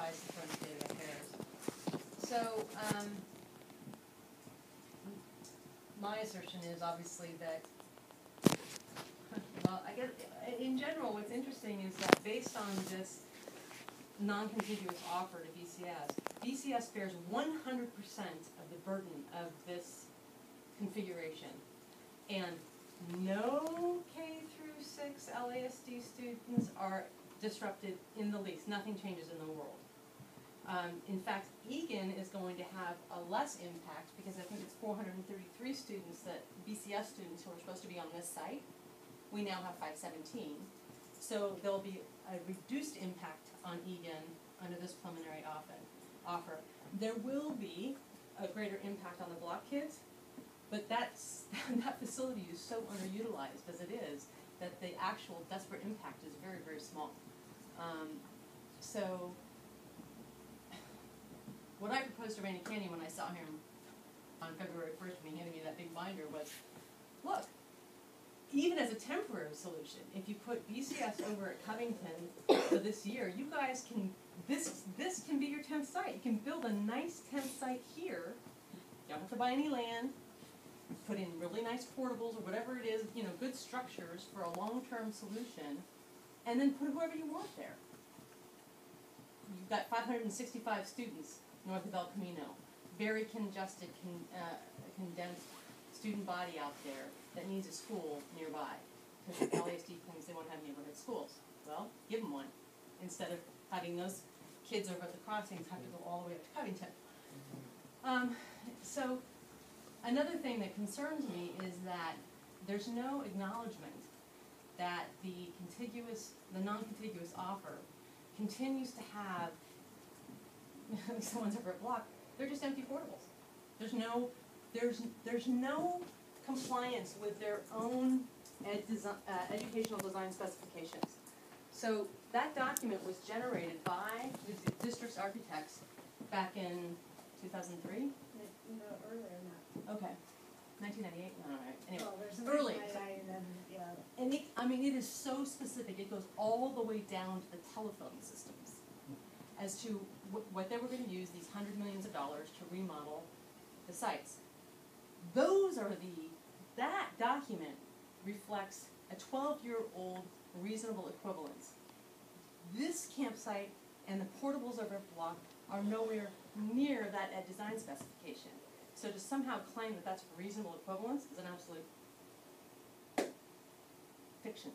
ties to current state of affairs. So, my assertion is obviously that, well, I guess in general what's interesting is that based on this non-contiguous offer to BCS bears 100% of the burden of this configuration. And no K through 6 LASD students are disrupted in the least. Nothing changes in the world. In fact, Egan is going to have a less impact because I think it's 433 students BCS students who are supposed to be on this site. We now have 517. So there'll be a reduced impact on Egan under this preliminary offer. There will be a greater impact on the block kids, but that facility is so underutilized as it is that the actual desperate impact is very, very small. So what I proposed to Randy Canyon when I saw him on February 1st when he handed me that big binder was, look, even as a temporary solution, if you put BCS over at Covington for this year, you guys can, this can be your 10th site. You can build a nice 10th site here. You don't have to buy any land. Put in really nice portables or whatever it is, good structures for a long-term solution, and then put whoever you want there. You've got 565 students north of El Camino, very congested, condensed student body out there that needs a school nearby, because the LASD claims they won't have neighborhood schools. Well, give them one, instead of having those kids over at the crossings have to go all the way up to Covington. So another thing that concerns me is that there's no acknowledgement that the non-contiguous offer continues to have, at least the ones over at Block, they're just empty portables. There's no compliance with their own educational design specifications. So that document was generated by the district's architects back in 2003? No, earlier than that. Okay. 1998? No, right. Anyway, Well, there's early. And And it is so specific. It goes all the way down to the telephone systems as to what they were going to use these $100 million to remodel the sites. That document reflects a 12-year-old reasonable equivalence. This campsite and the portables over at Block are nowhere near that design specification. So to somehow claim that that's reasonable equivalence is an absolute fiction.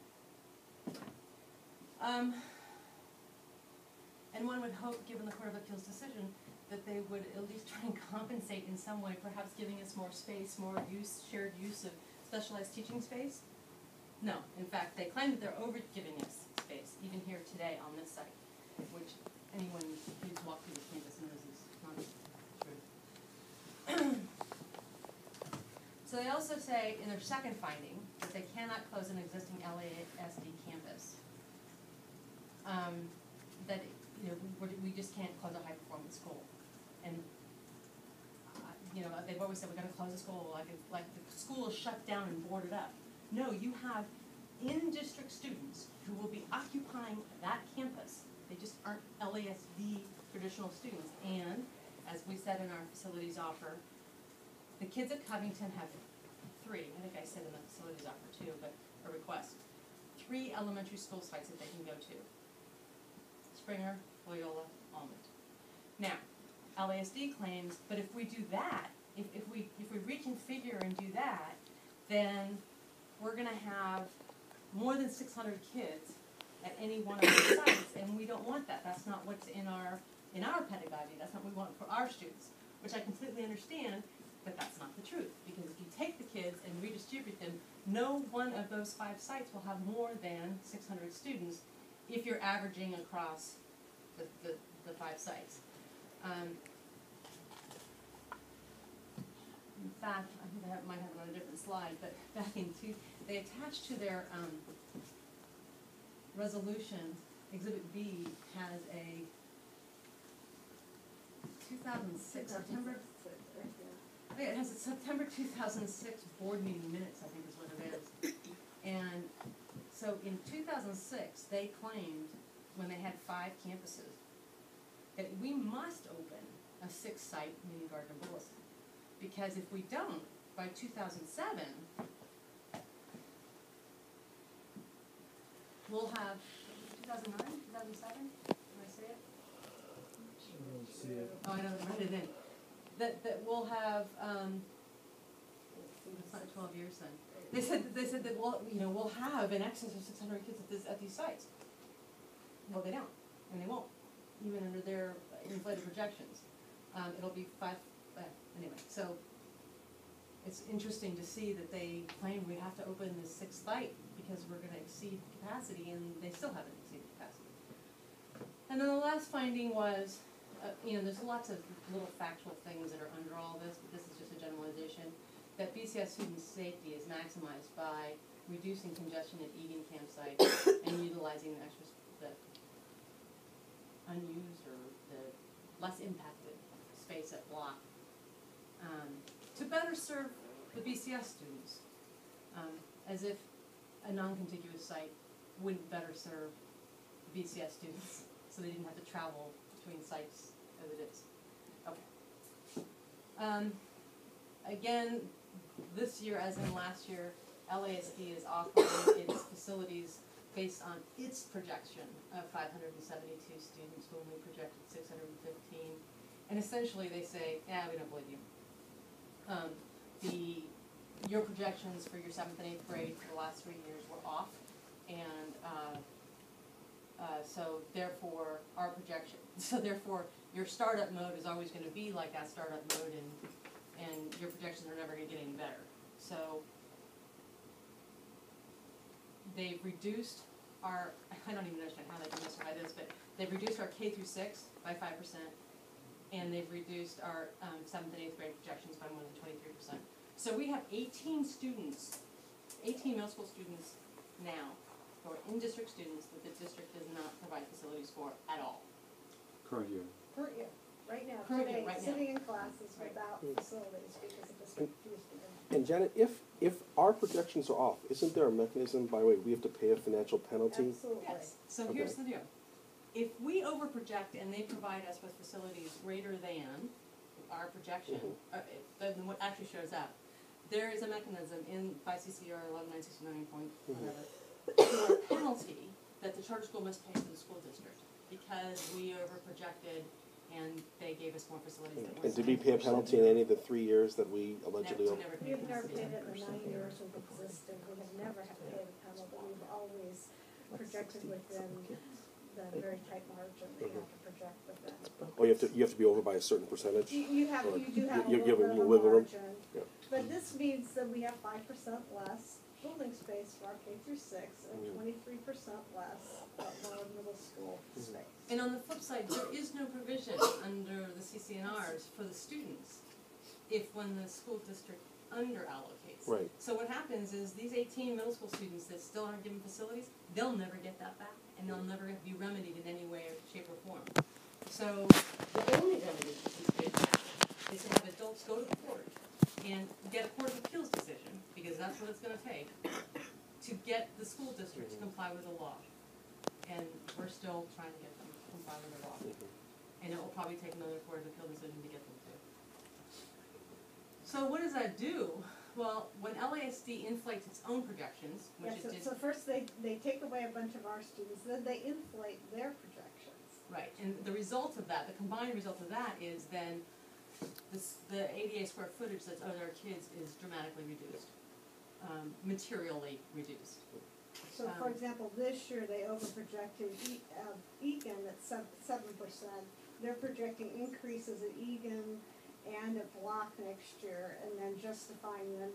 And one would hope, given the Court of Appeals decision, that they would at least try and compensate in some way, perhaps giving us more space, more shared use of specialized teaching space. No, in fact, they claim that they're over-giving us space, even here today on this site, which anyone who's walked through the campus knows is not true. So they also say in their second finding that they cannot close an existing LASD campus. That we just can't close a high-performance school, and they've always said we're going to close the school like the school is shut down and boarded up. No, you have in-district students who will be occupying that campus. They just aren't LASD traditional students. And as we said in our facilities offer, the kids at Covington have 3. I think I said in the facilities offer too, but a request. 3 elementary school sites that they can go to. Springer, Loyola, Almond. Now, LASD claims, but if we do that, if we reconfigure and do that, then we're going to have more than 600 kids at any one of the sites, and we don't want that. That's not what's in our pedagogy. That's not what we want for our students, which I completely understand, but that's not the truth. Because if you take the kids and redistribute them, no one of those 5 sites will have more than 600 students if you're averaging across the 5 sites. In fact, I think I might have it on a different slide, but back in they attached to their resolution, Exhibit B has a 2006 September. Yeah, it has a September 2006 board meeting minutes, I think is what it is. And so in 2006, they claimed when they had 5 campuses, that we must open a 6th site in Gardner Bullis. Because if we don't, by 2007, we'll have, 2009, 2007, did I say it? I don't see it. Oh, I don't write it in. That we'll have, it's not 12 years then. They said that we'll have in excess of 600 kids at these sites. Well, they don't, and they won't, even under their inflated projections. It'll be anyway, so it's interesting to see that they claim we have to open this 6th site because we're gonna exceed capacity, and they still haven't exceeded capacity. And then the last finding was, there's lots of little factual things that are under all this, but this is just a generalization, that BCS student safety is maximized by reducing congestion at Egan campsite and utilizing the unused or the less impacted space at Block to better serve the BCS students, as if a non-contiguous site wouldn't better serve the BCS students, so they didn't have to travel between sites as it is. Okay. Again, this year, as in last year, LASD is offering its facilities based on its projection of 572 students when we projected 615. And essentially they say, yeah, we don't believe you. Your projections for your 7th and 8th grade for the last 3 years were off, and so therefore your startup mode is always going to be like that startup mode, and your projections are never going to get any better. So they've reduced our, I don't even understand how they can justify this, but they've reduced our K through 6 by 5%, and they've reduced our 7th and 8th grade projections by more than 23%. So we have 18 middle school students now, who are in-district students that the district does not provide facilities for at all. Current year. Current year, right now, Current year, today, right now. sitting in classes Right. without facilities because of this confused. And Janet, if our projections are off, isn't there a mechanism by which we have to pay a financial penalty? Absolutely. Yes, so Okay. here's the deal. If we overproject and they provide us with facilities greater than our projection, than what actually shows up, there is a mechanism by CCR 11969 point whatever, for a penalty that the charter school must pay to the school district because we overprojected and they gave us more facilities than And did we pay a penalty in any of the 3 years that we allegedly Never, owe? never paid We've never penalty. paid it in the 9 years we've existed, we have never had to pay the penalty, we've always projected within the very tight margin that you have to project within. Oh, you have to be over by a certain percentage? You do have a You give little bit a of a wiggle room? margin, Yeah. but this means that we have 5% less building space for our K through 6 and 23% less of our middle school space. And on the flip side, there is no provision under the CCNRs for the students when the school district under allocates. Right. So what happens is these 18 middle school students that still aren't given facilities, they'll never get that back, and they'll never be remedied in any way, shape, or form. So the only remedy these kids have is to have adults go to court and get a court of appeals decision, because that's what it's going to take, to get the school district to comply with the law. And we're still trying to get them to comply with the law. And it will probably take another court of appeal decision to get them to. So what does that do? Well, when LASD inflates its own projections, which Yeah, it did, so first they take away a bunch of our students, then they inflate their projections. right, and the result of that, the combined result of that is then the ADA square footage that's owed our kids is dramatically reduced, materially reduced. So for example, this year they overprojected Egan at 7%. They're projecting increases at Egan and at Block next year, and then justifying them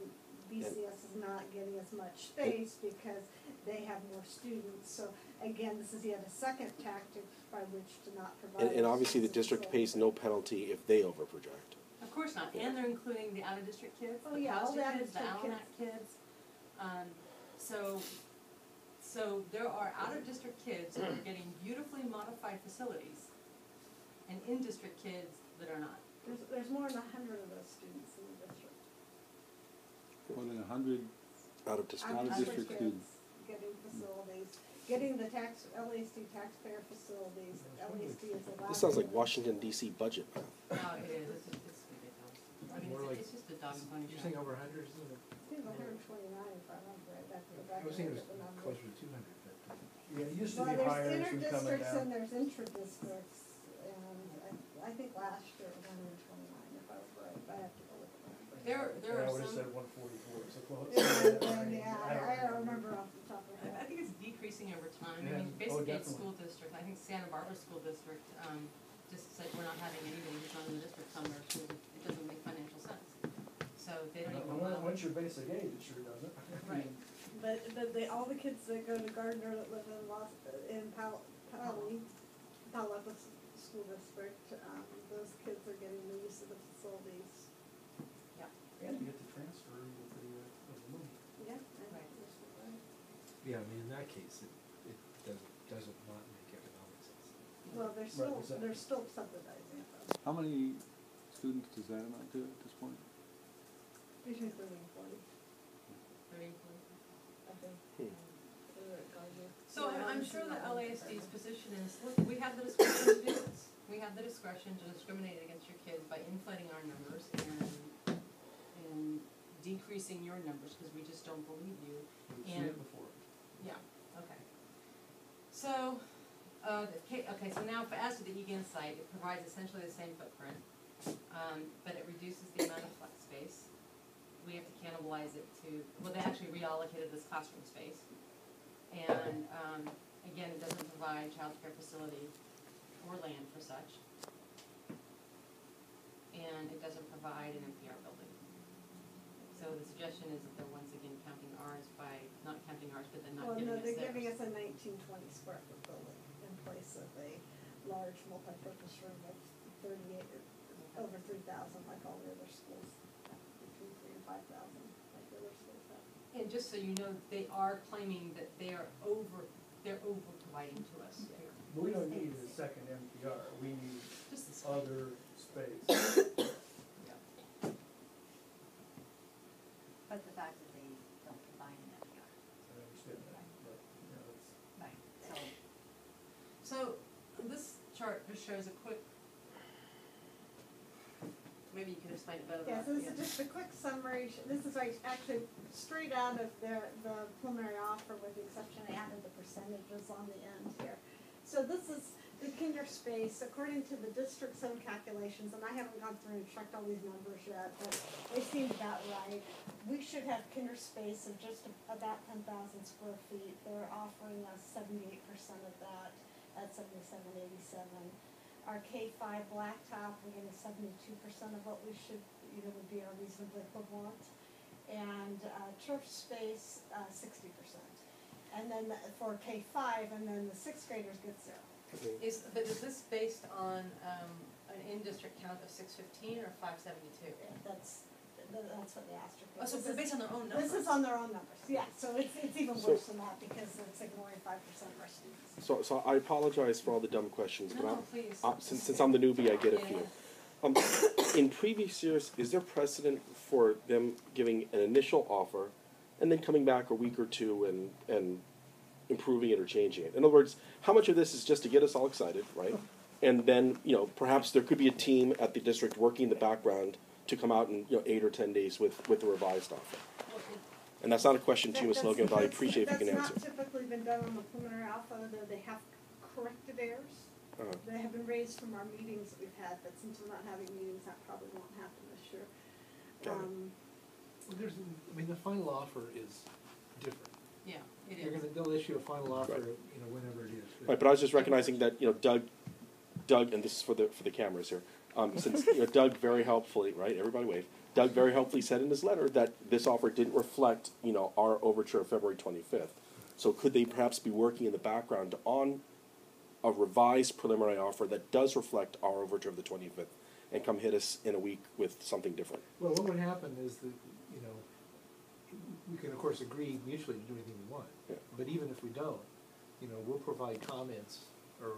BCS is not getting as much space because they have more students. So again, this is yet a second tactic by which to not provide. And obviously the students district facilities. pays no penalty if they overproject. Of course not, and they're including the out-of-district kids, Oh, the yeah, all the Palliser kids, the out-of-district Alamac kids. So there are out-of-district kids who are getting beautifully modified facilities, and in-district kids that are not. There's more than 100 of those students in the district. More than 100 Out of district. Out-of-district Out-of-district students. kids getting facilities. getting the LASD taxpayer facilities, LASD is allowed. This sounds like to- Washington DC budget. No, it is, it's ridiculous. I mean, More like- it's just a dog and pony You're show. saying over 100, isn't it? I think it was 129 if I remember right, back to the back. I was thinking it of the was number. closer to 200, but. Yeah, it used to Well, be higher there's as we coming inter-districts and down. there's intra-districts, and I think last year it was 129 if I was right, I have to go look at the numbers. There Yeah, are I would've said some, 144, so close. Yeah, I don't remember off the top of my I head. think it's decreasing over time. I Yeah. mean, Oh, basically each definitely. school district, I think Santa Barbara School District, just said we're not having anybody who's not in the district come to our school. It doesn't make financial sense. So they don't even allow. Once you're basic age, it sure doesn't. Right. But all the kids that go to Gardner that live in Palo Alto School District, those kids are getting the use of the facilities. And you get to transfer with the money. Yeah. Right. Yeah, I mean, in that case, it doesn't not make economic sense. Well, exactly. they're still subsidizing it though, How many students does that amount to at this point? between 30 and 40, 30. I think. They're at Gardner. So I'm sure that LASD's position is, look, we have the discretion to do this. We have the discretion to discriminate against your kids by inflating our numbers and decreasing your numbers, because we just don't believe you. We've seen it before. Yeah, okay. So, so now as to the Egan site, it provides essentially the same footprint, but it reduces the amount of flex space. We have to cannibalize it well, they actually reallocated this classroom space. And, again, it doesn't provide childcare facility or land for such. And it doesn't provide an NPR building. So the suggestion is that they're once again counting ours by, not counting ours, but then not giving us They're theirs. giving us a 1920 square foot building in place of a large multi-purpose room of 38, or over 3,000 like all the other schools, between 3,000 and 5,000 like the other schools have. And just so you know, they are claiming that they're over providing to us here. But we don't need a second NPR, we need Just the other space. But the fact that they don't provide an NPR. I understand that, but, you know, it's. Right. So this chart just shows a quick, maybe you can explain it better than Yeah, I so this can. is just a quick summary. This is like actually straight out of the preliminary offer with the exception I added the percentages on the end here. So this is the kinder space, according to the district's own calculations, and I haven't gone through and checked all these numbers yet, but they seem about right. We should have kinder space of just about 10,000 square feet. They're offering us 78% of that at $77.87. Our K-5 blacktop, we're getting 72% of what we should, would be our reasonably equivalent. And turf space, 60%. And then for K-5, and then the sixth graders get 0. Is this based on, an in-district count of 615 or 572? That's what they asked her. Oh, so it's based on their own This numbers? is on their own numbers, yeah, so it's even So- worse than that because it's ignoring 5% of our students. So I apologize for all the dumb questions, but No, please. since I'm the newbie, I get a Yeah. few. In previous years, is there precedent for them giving an initial offer and then coming back a week or two and improving it or changing it? In other words, how much of this is just to get us all excited, right? And then, perhaps there could be a team at the district working in the background to come out in 8 or 10 days with a revised offer. And that's not a question to you, Ms. Logan, but I appreciate if you can answer. That's not typically been done on the preliminary offer, though they have corrected errors. They have been raised from our meetings that we've had, but since we're not having meetings, that probably won't happen this year. Got it. Well, the final offer is different. Yeah, it is. They'll issue a final offer, Right. Whenever it is. Right, but I was just recognizing that, Doug, and this is for the cameras here, since Doug very helpfully, right, everybody wave, Doug very helpfully said in his letter that this offer didn't reflect, our overture of February 25th. So could they perhaps be working in the background on a revised preliminary offer that does reflect our overture of the 25th and come hit us in a week with something different? Well, what would happen is that, we can of course agree mutually to do anything we want. Yeah. But even if we don't, we'll provide comments, or,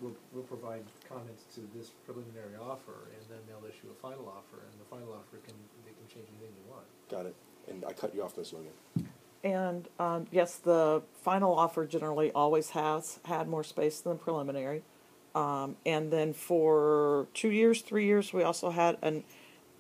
we'll provide comments to this preliminary offer, and then they'll issue a final offer, and the final offer they can change anything you want. Got it. And I cut you off, Ms. Logan. And yes, the final offer generally always has had more space than the preliminary. And then for 2 years, 3 years, we also had an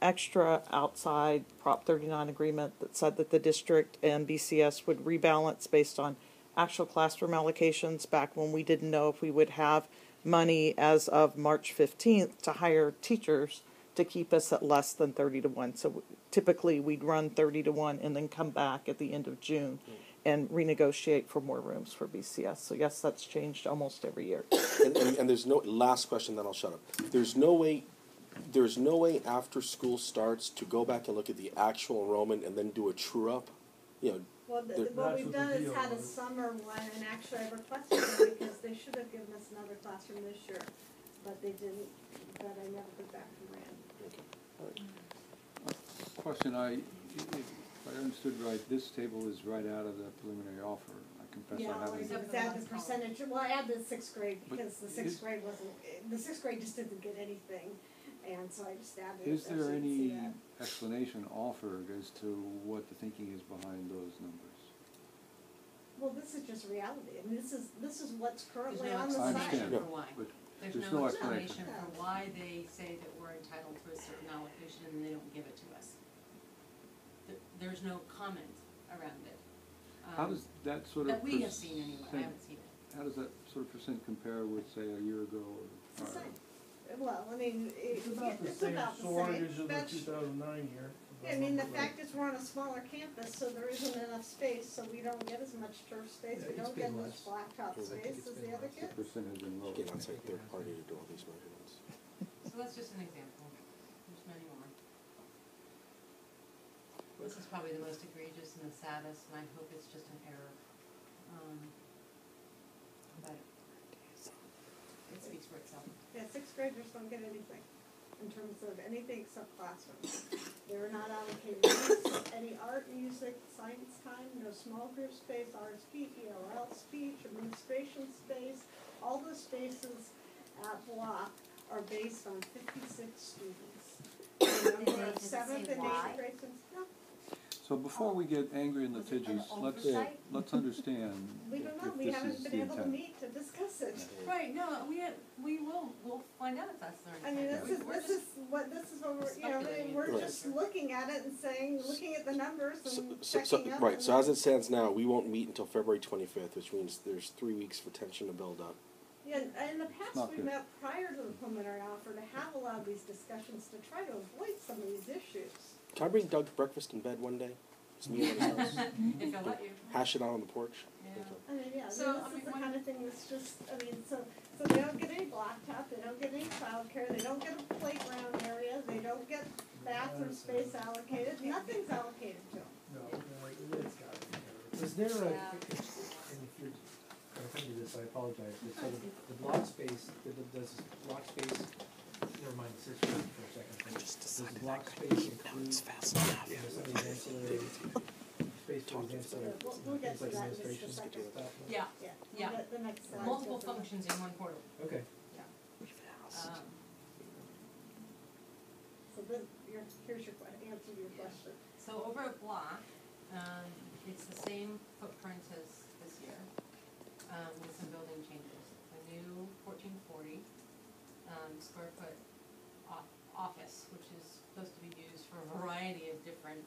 extra outside Prop 39 agreement that said that the district and BCS would rebalance based on actual classroom allocations back when we didn't know if we would have money as of March 15th to hire teachers to keep us at less than 30-1. So typically we'd run 30-1 and then come back at the end of June and renegotiate for more rooms for BCS. So yes, that's changed almost every year. And there's no, last question, then I'll shut up. There's no way after school starts to go back and look at the actual enrollment and then do a true up? You know, Well, There- what That's we've what the done is deal had a was. summer one, and actually I requested it because they should have given us another classroom this year, but they didn't, but I never heard back from Rand. Question, if I understood right, this table is right out of the preliminary offer. I confess Yeah, I well, haven't. it was add the percentage, well, I added the sixth grade But because the is- sixth grade wasn't, the sixth grade just didn't get anything, and so I just added it. Is so there you can see any that. explanation offered as to what the thinking is behind those numbers? Well, this is just reality, I mean, this is what's There's currently no on the I site. explanation understand. for why. But There's there's no no explanation explanation. for why they say that we're entitled to a certain allocation and they don't give it to us. There's no comment around it. How does that sort of That we have seen anyway, I percent- haven't seen it. How does that sort of percent compare with, say, a year ago or? It's the same. Well, I mean, It's about the it's same about the shortage same, of the that's, 2009 year. if I mean, the remember fact is we're on a smaller campus, so there isn't enough space, so we don't get as much turf space, Yeah, we it's don't been get less. much blacktop I think space it's as been the other less. The kids. percent has been lower. Get outside third party to do all these measurements. So that's just an example, there's many more. This is probably the most egregious and the saddest, and I hope it's just an error. But it speaks for itself. Yeah, sixth graders don't get anything in terms of anything except classrooms. They're not allocated any art, music, science time, no small group space, RSP, ELL, speech, administration space. All those spaces at block are based on 56 students. The number they of just seventh say and why? eighth grade students, no, So before we get angry in the Was it an fidgets, oversight? let's understand we don't know, if we this haven't is been the able to intent. meet to discuss it. Right, no, we'll find out if that's their I mean, intent. this is what we're, you know, speculating. we're Right. just looking at it and saying, looking at the numbers and So, checking up. right, and so as then- it stands now, we won't meet until February 25th, which means there's 3 weeks for tension to build up. Yeah, and in the past, not we good. met prior to the preliminary offer to have a lot of these discussions to try to avoid some of these issues. Can I bring Doug breakfast in bed one day? It's me at his house. If they'll let you. Hash it out on the porch. Yeah. Okay. I mean, yeah, So, this I is mean, the when- kind of thing that's just, I mean, so they don't get any blacktop, they don't get any childcare, they don't get a playground area, they don't get bathroom space allocated, nothing's allocated to them. No, it's got to be. Was there a, Yeah. and if you're gonna come to this, I apologize, but so the block space, does this block space, never mind, this is for a second. Does the block space include, some of these ancillary, space for these ancillary, We'll get things like to that in just a administration second. stuff? Yeah, Yeah, Yeah. the next slide. multiple goes on. functions in one portal. Okay. So then, here's your answer to your question. So over at Block, it's the same footprint as this year, with some building changes. A new 1440 square foot office, which is supposed to be used for a variety of different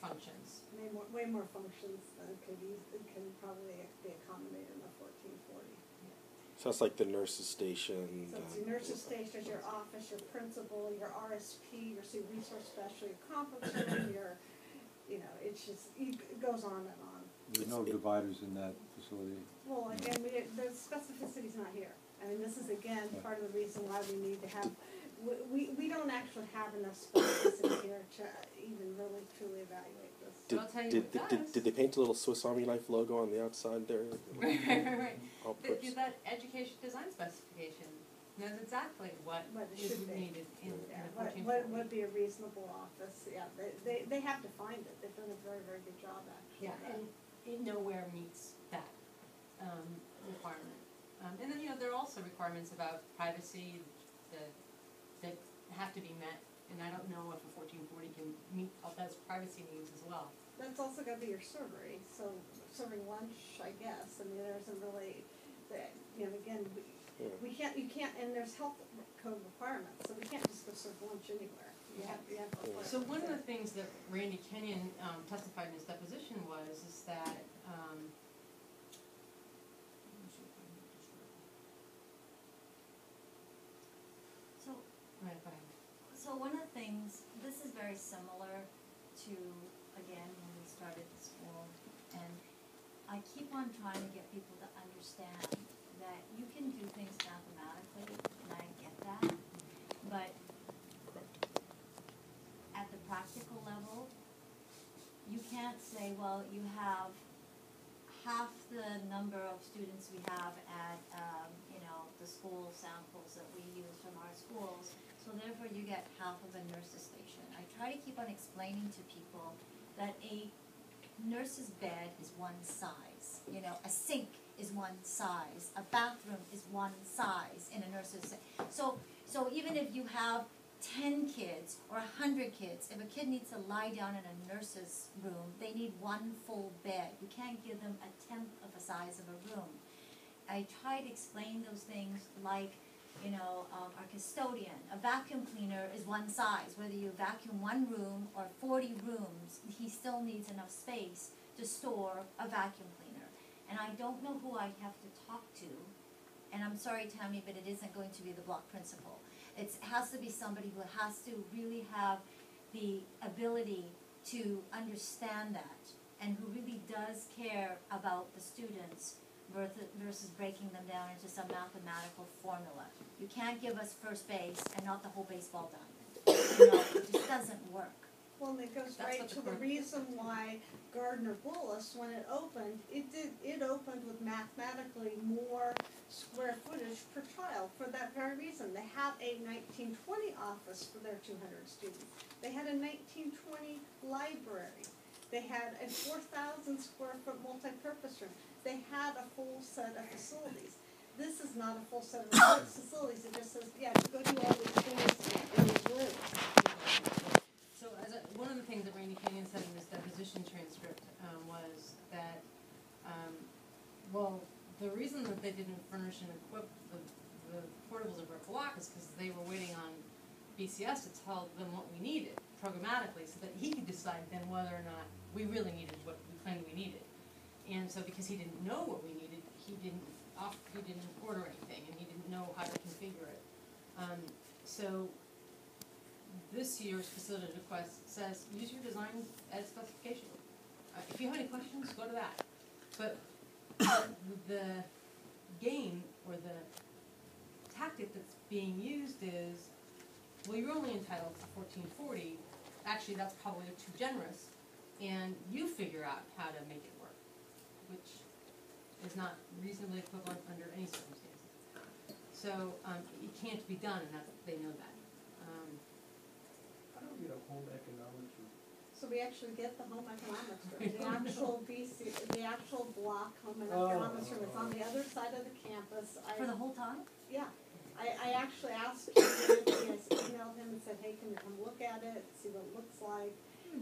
functions. Way more functions than can probably be accommodated in the 1440. So that's like the nurse's station. So it's your nurse's station, your office, your principal, your RSP, your resource special, your conference room, your, you know, it's just, it goes on and on. There's no dividers in that facility. Well, again, the specificity's not here. I mean, this is again, part of the reason why we need to have, we don't actually have enough specificity here to even really truly evaluate this. So I'll tell you Did, what did, does. did they paint a little Swiss Army knife logo on the outside there? Right. All But puts- that education design specification knows exactly what What it is should be. needed in Yeah, the what 1440. would be a reasonable office, yeah, they have to find it, they've done a very, very good job actually. Yeah, and it nowhere meets that requirement. And then, you know, there are also requirements about privacy that have to be met, and I don't know if a 1440 can meet all that as privacy needs as well. That's also gotta be your servery, so serving lunch, I guess, I mean, there isn't really, you know, again, we can't, you can't, and there's health code requirements, so we can't just go serve lunch anywhere. You have requirements. So one of the things that Randy Kenyon testified in his deposition was, is that, So, right, go ahead. so one of the things, this is very similar to, again, when we started the school, and I keep on trying to get people to understand that you can do things mathematically, and I get that, but at the practical level, you can't say, well, you have half the number of students we have at, you know, the school samples that we use from our schools, so therefore you get half of a nurse's station. I try to keep on explaining to people that a nurse's bed is one size, you know, a sink is one size, a bathroom is one size in a nurse's, so even if you have 10 kids or 100 kids, if a kid needs to lie down in a nurse's room, they need one full bed. You can't give them a tenth of the size of a room. I try to explain those things like, you know, our custodian, a vacuum cleaner is one size. Whether you vacuum one room or 40 rooms, he still needs enough space to store a vacuum cleaner. And I don't know who I have to talk to, and I'm sorry, Tammy, but it isn't going to be the block principal. It has to be somebody who has to really have the ability to understand that and who really does care about the students versus breaking them down into some mathematical formula. You can't give us first base and not the whole baseball diamond. You know, it just doesn't work. Well, and it goes That's right what the to the current- reason why Gardner Bullis, when it opened, it opened with mathematically more square footage per child for that very reason. They have a 1920 office for their 200 students. They had a 1920 library. They had a 4,000 square foot multi-purpose room. They had a full set of facilities. This is not a full set of facilities. It just says, yeah, go do all these things in these rooms. So one of the things that Randy Kenyon said in his deposition transcript was that, well, the reason that they didn't furnish and equip the portables of Brick Block is because they were waiting on BCS to tell them what we needed programmatically, so that he could decide then whether or not we really needed what we claimed we needed. And so because he didn't know what we needed, he didn't order anything, and he didn't know how to configure it. So this year's facility request says, use your design as specification. If you have any questions, go to that. But the game or the tactic that's being used is, well, you're only entitled to 1440. Actually, that's probably too generous, and you figure out how to make it work, which is not reasonably equivalent under any circumstances. So it can't be done, and they know that. How do we get a home economics room? So we actually get the home economics room, the actual the actual block home economics room, it's on the other side of the campus. For the whole time? Yeah, I actually asked him, I emailed him and said, hey, can you come look at it, see what it looks like?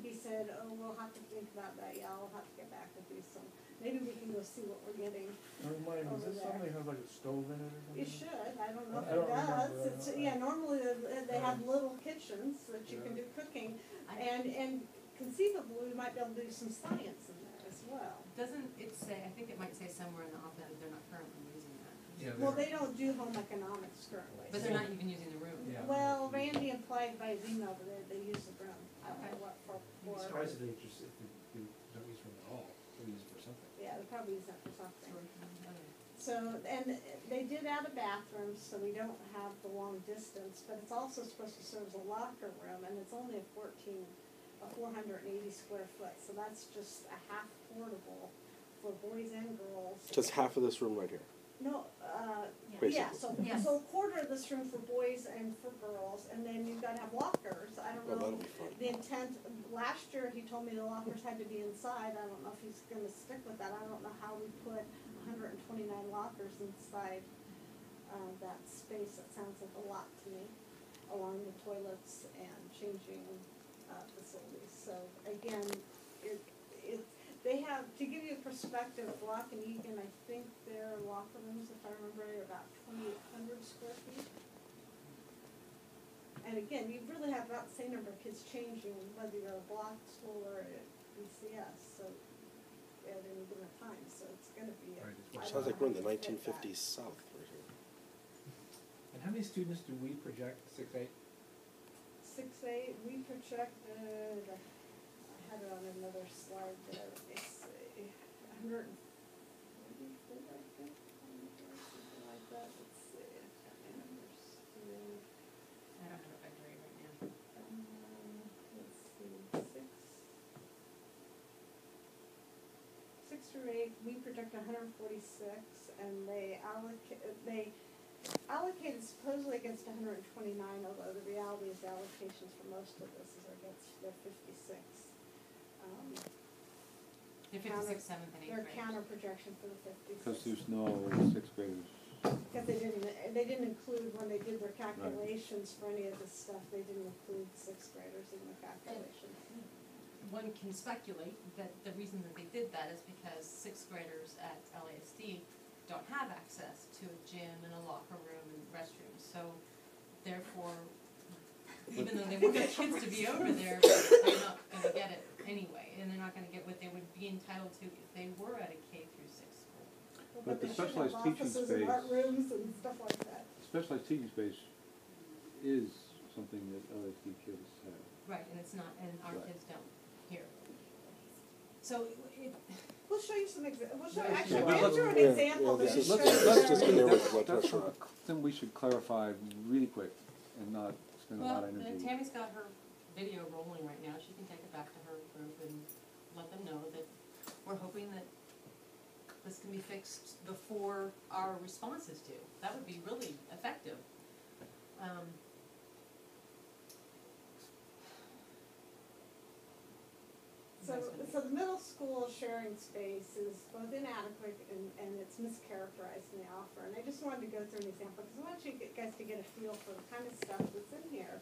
He said, oh, we'll have to think about that, yeah, I'll have to get back with you, so maybe we can go see what we're getting. Remind me, Over is this there. something that has like a stove in it or something? It should, I don't know if I it don't does, remember, it's, yeah, normally they have little kitchens that you can Yeah. do cooking, I- and conceivably, we might be able to do some science in there as well. Doesn't it say, I think it might say somewhere in the op-ed that they're not currently using that. Yeah, Well, they don't do home economics currently. But they're not even using the room. Yeah. Well, Randy implied by his email that they use the room. I don't know what I'm for, surprised that they just, if they don't use it at all, they use it for something. yeah, they probably use that for something. Okay. So, and they did add a bathroom, so we don't have the long distance, but it's also supposed to serve as a locker room, and it's only a 480 square foot, so that's just a half portable for boys and girls. Just half of this room right here. No, Yeah. yeah, so, Yes. so a quarter of this room for boys and for girls, and then you've gotta have lockers, I don't Well, know. that'll be fun. The intent, last year, he told me the lockers had to be inside, I don't know if he's gonna stick with that, I don't know how we put 129 lockers inside, that space, that sounds like a lot to me, along with toilets and changing, facilities, so perspective, Block and Egan, I think their locker rooms, if I remember, are about 2,800 square feet. And again, you really have about the same number of kids changing whether you're a Block school or a BCS, so at any given time, so it's gonna be. Right, it's I Sounds don't like we're in the know how to fit 1950s South right here. And how many students do we project, 6-8? 6-8, we projected, I had it on another slide there, it's 144, I think, something like that, let's see, I don't have it back right now. let's see, 6 through 8, we project 146, and they allocated supposedly against 129, although the reality is the allocations for most of this is against their 56. They're 56, 7th, and 8th Their graders. counter projection for the 56. Because there's no sixth graders. Because they didn't include, when they did their calculations for any of this stuff, they didn't include sixth graders in the calculations. One can speculate that the reason that they did that is because sixth graders at LASD don't have access to a gym and a locker room and restrooms, so therefore, even though they want their kids to be over there, they're not gonna get it anyway, and they're not gonna get what they would be entitled to if they were at a K through 6 school. But the they should have specialized teaching offices and art space- rooms and stuff like that. Specialized teaching space is something that LSD kids have. Right, and it's not, and our Right. kids don't here. So it, We'll show you some we'll show, Yeah, actually, but we let's- drew an yeah, example yeah, that this shows is- let's just get there with blood That's pressure. something we should clarify really quick and not spend a lot well, of energy. Tammy's got her video rolling right now, she can take it back to her group and let them know that we're hoping that this can be fixed before our response is due. That would be really effective. So the middle school sharing space is both inadequate and it's mischaracterized in the offer. And I just wanted to go through an example, because I want you guys to get a feel for the kind of stuff that's in here.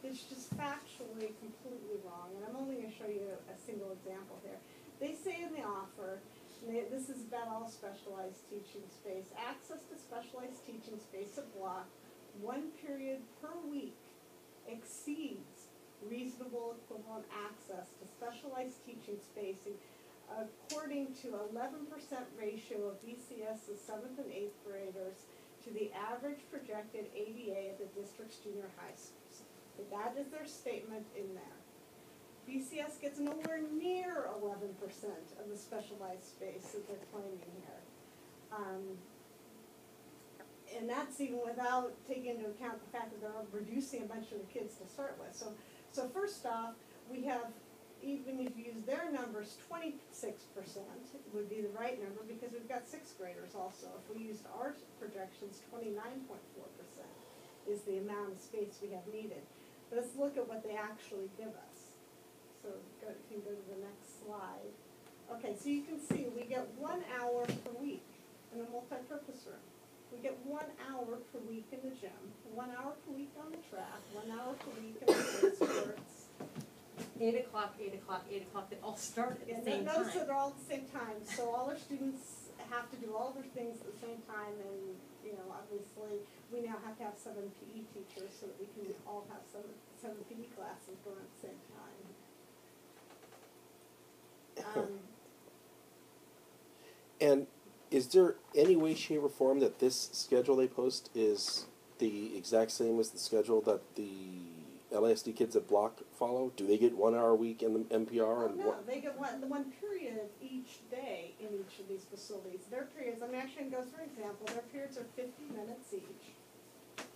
It's just factually completely wrong, and I'm only gonna show you a single example here. They say in the offer, this is about all specialized teaching space, access to specialized teaching space at Block, 1 period per week exceeds reasonable equivalent access to specialized teaching space according to 11% ratio of BCS's 7th and 8th graders to the average projected ADA at the district's junior high schools. So that is their statement in there. BCS gets nowhere near 11% of the specialized space that they're claiming here. And that's even without taking into account the fact that they're reducing a bunch of the kids to start with. So first off, we have, even if you use their numbers, 26% would be the right number because we've got sixth graders also. If we used our projections, 29.4% is the amount of space we have needed. But let's look at what they actually give us. So you can go to the next slide. Okay, so you can see we get 1 hour per week in a multi-purpose room. We get 1 hour per week in the gym, 1 hour per week on the track, 1 hour per week in the sports. 8 o'clock, 8 o'clock, 8 o'clock, they all start at the And same those time. are all at the same time, so all our students have to do all their things at the same time, and, you know, obviously, we now have to have 7 PE teachers so that we can all have seven PE classes going at the same time. And is there any way, shape, or form that this schedule they post is the exact same as the schedule that the LASD kids at Block follow? Do they get 1 hour a week in the MPR? And No, what? they get one period each day in each of these facilities. Their periods, I'm actually going to go through an example, their periods are 50 minutes each.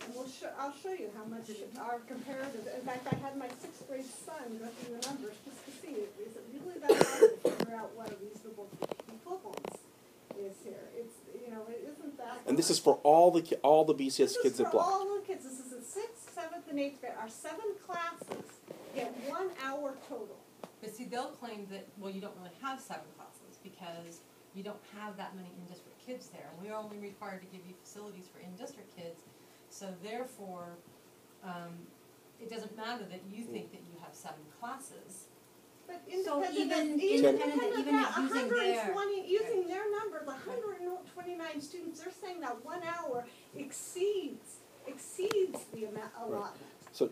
And I'll show you how much our comparative, in fact, I had my 6th grade son go through the numbers just to see, is it really that hard to figure out what a reasonable equivalence is here? It's, you know, it isn't that And this hard. is for all the BCS kids This is at for Block. all the kids, this is the 6th, 7th, and 8th grade, our 7 classes get 1 hour total. But see, they'll claim that, well, you don't really have 7 classes because you don't have that many in-district kids there. And we're only required to give you facilities for in-district kids. So therefore, it doesn't matter that you think that you have 7 classes. But So independent of, even independent of even that, using their- 120, using their numbers, 129 students, they're saying that 1 hour exceeds the amount allotment. So,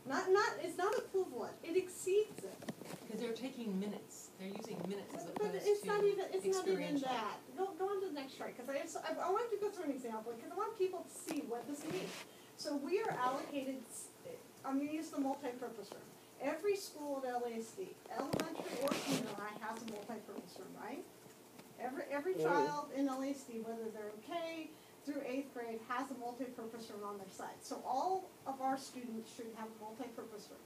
Not, it's not equivalent, it exceeds it. Because they're taking minutes, they're using minutes as But opposed it's to not even, it's not even experiential. that. Go on to the next chart, because I wanted to go through an example, because I want people to see what this means. So we are allocated, I'm gonna use the multipurpose room. Every school at LASD, elementary or junior high, has a multipurpose room, right? Every child in LASD, whether they're in K through 8th grade, has a multipurpose room on their site. So all of our students should have a multipurpose room.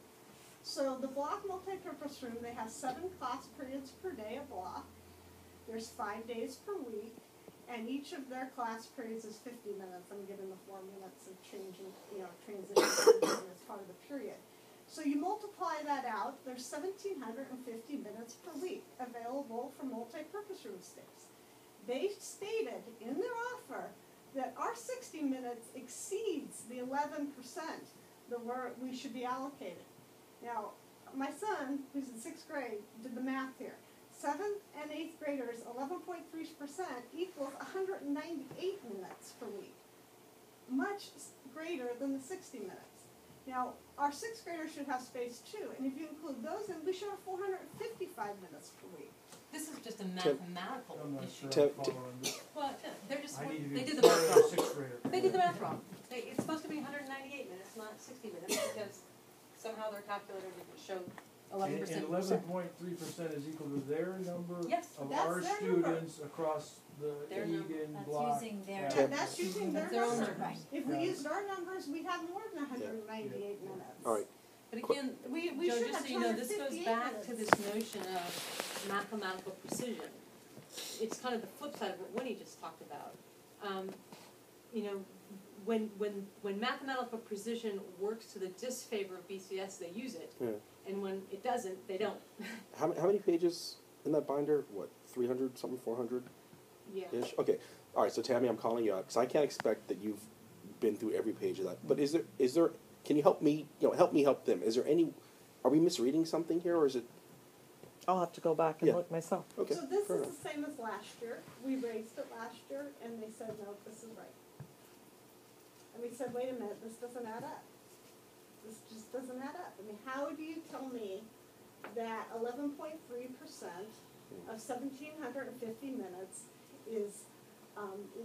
So the block multipurpose room, they have 7 class periods per day a block. There's 5 days per week, and each of their class periods is 50 minutes. I'm giving the 4 minutes of changing, transition as part of the period. So you multiply that out, there's 1,750 minutes per week available for multipurpose room space. They stated in their offer that our 60 minutes exceeds the 11% that we should be allocated. Now, my son, who's in 6th grade, did the math here. 7th and 8th graders, 11.3% equals 198 minutes per week. Much greater than the 60 minutes. Now, our 6th graders should have space too, and if you include those in, we should have 455 minutes per week. This is just a mathematical I'm not issue. sure I'm following this. Well, they're just, I need to they be did the math wrong. 6th grader. They did the math wrong. It's supposed to be 198 minutes, not 60 minutes, because somehow their calculator didn't show 11%. And 11.3% is equal to their number Yes, of that's our their students across the Their number. Egan That's block. using their. Yeah. That's using their Their own numbers. numbers. If we Yeah. used our numbers, we'd have more than 198 minutes. all right, But again, We Joe, should just have so you know, this goes 258 back to minutes. this notion of mathematical precision. It's kind of the flip side of what Winnie just talked about. When mathematical precision works to the disfavor of BCS, they use it, yeah. and when it doesn't, they don't. How many pages in that binder? What, 300 something, 400 Yeah. ish? Okay, all right. So Tammy, I'm calling you out because I can't expect that you've been through every page of that. But is there? Can you help me? Help me help them. Is there any? Are we misreading something here, or is it? I'll have to go back and Yeah. look myself. Okay. So this fair is enough. the same as last year. We raised it last year, and they said, no, this is right. And we said, wait a minute, this doesn't add up. This just doesn't add up. I mean, how do you tell me that 11.3% of 1,750 minutes is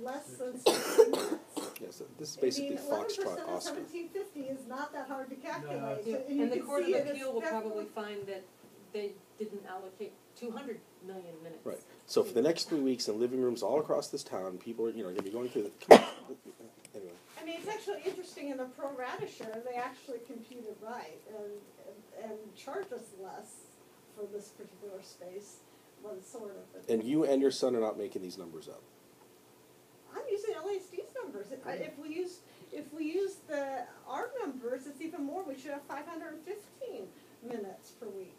less than 60 minutes? Yes. This is basically 11% Foxtrot of Oscar. 1,750 is not that hard to calculate. No. And you And the can Court of see it, it's Appeal will probably definitely- find that they didn't allocate 200 million minutes. Right. So for the next 3 weeks in living rooms all across this town, people are going to be going through the. Come on. Anyway. I mean, it's actually interesting, in the pro rata share, they actually computed right and charged us less for this particular space, well, sort of. but- And you and your son are not making these numbers up. I'm using LASD's numbers. If we use our numbers, it's even more. We should have 515 minutes per week.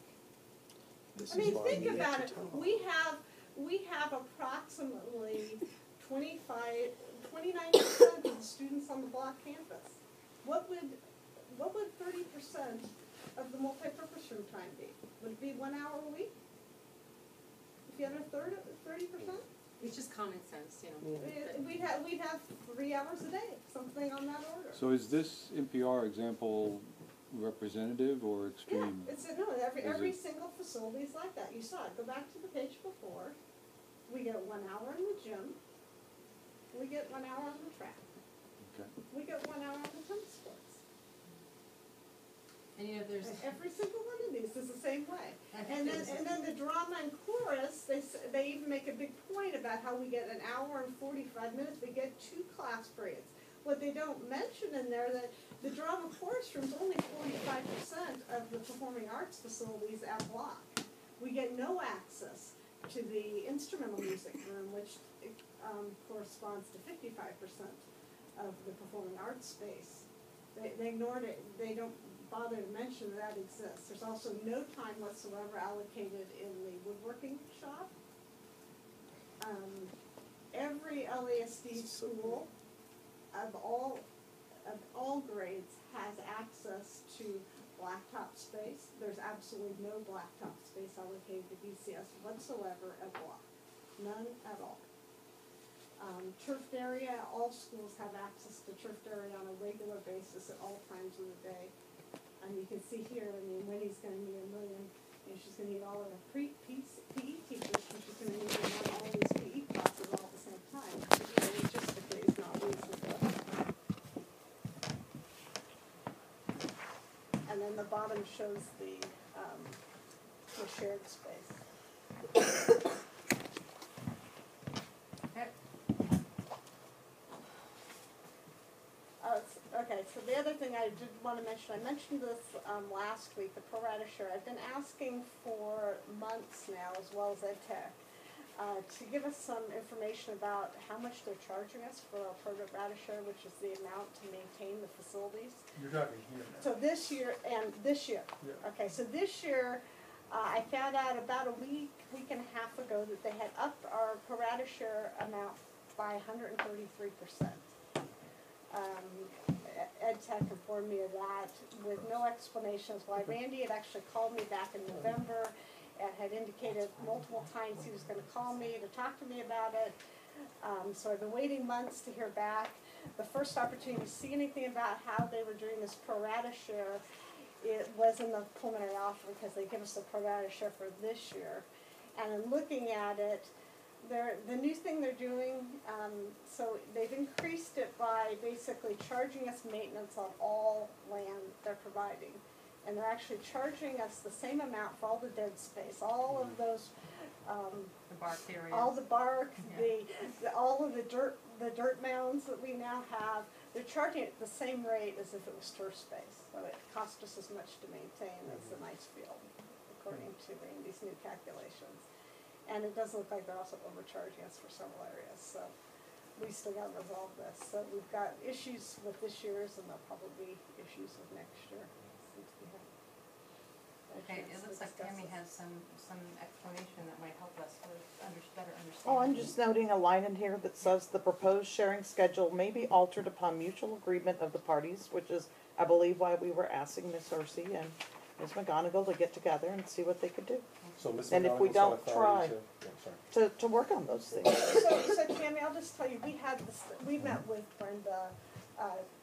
This I mean, is why think we need about to it. tell. We have approximately 29% of the students on the block campus. What would 30% of the multipurpose room time be? Would it be 1 hour a week? If you had a third of 30%? It's just common sense, that- We'd have 3 hours a day, something on that order. So is this NPR example representative or Yeah, extreme? every it- single facility is like that. You saw it. Go back to the page before. We get 1 hour in the gym. We get 1 hour on the track. Okay. We get 1 hour on the tennis courts. And there's, And every single one of these is the same way. I think And there's- then the drama and chorus, they even make a big point about how we get 1 hour and 45 minutes. We get 2 class periods. What they don't mention in there, that the drama chorus room's only 45% of the performing arts facilities at Block. We get no access to the instrumental music room, which corresponds to 55% of the performing arts space. They ignored it. They don't bother to mention that exists. There's also no time whatsoever allocated in the woodworking shop. Every LASD school of all grades has access to blacktop space. There's absolutely no blacktop space allocated to BCS whatsoever at block. None at all. Turfed area, all schools have access to turfed area on a regular basis at all times of the day. And you can see here, I mean, Wendy's gonna need 1 million, and she's gonna need all of the PE teachers, and she's gonna need them on all these PE classes all at the same time. You know, logistically, it's not reasonable. And then the bottom shows the shared space. Okay, so the other thing I did want to mention, I mentioned this last week, the pro rata share. I've been asking for months now, as well as Ed Tech, to give us some information about how much they're charging us for our pro rata share, which is the amount to maintain the facilities. You're talking here now. So this year and this year. Yeah. Okay, so this year, I found out about a week and a half ago that they had upped our pro rata share amount by 133%. Ed Tech informed me of that with no explanations why. Randy had actually called me back in November and had indicated multiple times he was going to call me to talk to me about it. So I've been waiting months to hear back. The first opportunity to see anything about how they were doing this pro rata share, it was in the preliminary offer because they give us the pro rata share for this year. And in looking at it, the new thing they're doing, so they've increased it by basically charging us maintenance on all land they're providing. And they're actually charging us the same amount for all the dead space, all of those, The bark areas. all the bark, Yeah. all of the dirt mounds that we now have. They're charging it the same rate as if it was turf space. So it cost us as much to maintain as the nice field, according to Randy's new calculations. And it does look like they're also overcharging us for several areas, so we still gotta resolve this. So we've got issues with this year's, and there'll probably be issues with next year, since we have. Okay, it looks like Tammy has some explanation that might help us with better understand. Oh, I'm just noting a line in here that says the proposed sharing schedule may be altered upon mutual agreement of the parties, which is, I believe, why we were asking Ms. Orsi and Ms. McGonigal to get together and see what they could do. So Ms. And if we McGonigal's got don't authority try- sorry. To work on those things. So Tammy, I'll just tell you, we met with Brenda,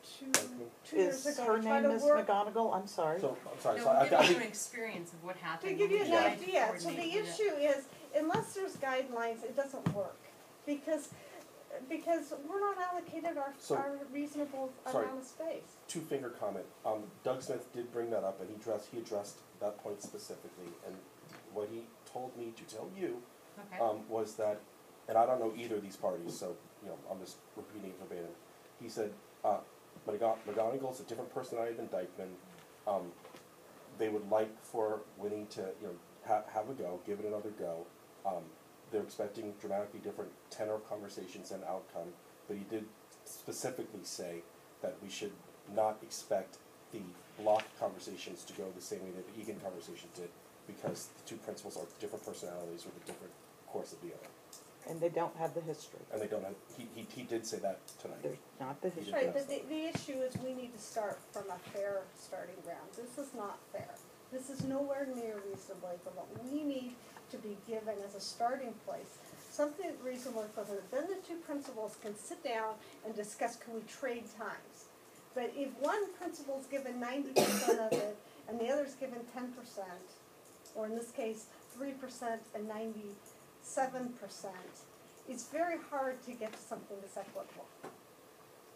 two years Is ago her to try name to Ms. work. McGonigal? I'm sorry. So, I'm sorry, No, so I give you think, an experience of what happened. To give you when an we tried to idea, so the coordinate with it. issue is, unless there's guidelines, it doesn't work. Because we're not allocated So- our reasonable sorry. amount of space. two-finger comment. Doug Smith did bring that up, and he addressed that point specifically. And what he told me to tell you Okay. was that, and I don't know either of these parties, so I'm just repeating it verbatim. He said, McGonigal's a different personality than Dykeman. They would like for Winnie to have a go, give it another go. They're expecting dramatically different tenor of conversations and outcome, but he did specifically say that we should not expect the block conversations to go the same way that the Egan conversations did, because the two principals are different personalities with a different course of dealing. And they don't have the history. And they don't have, he did say that tonight. There's not the history. Right, but the issue is we need to start from a fair starting ground. This is not fair. This is nowhere near reasonable equivalent. We need to be given as a starting place something reasonable equivalent. Then the two principals can sit down and discuss, can we trade times? But if one principal's given 90% of it and the other's given 10%, or in this case 3% and 97%, it's very hard to get to something that's equitable.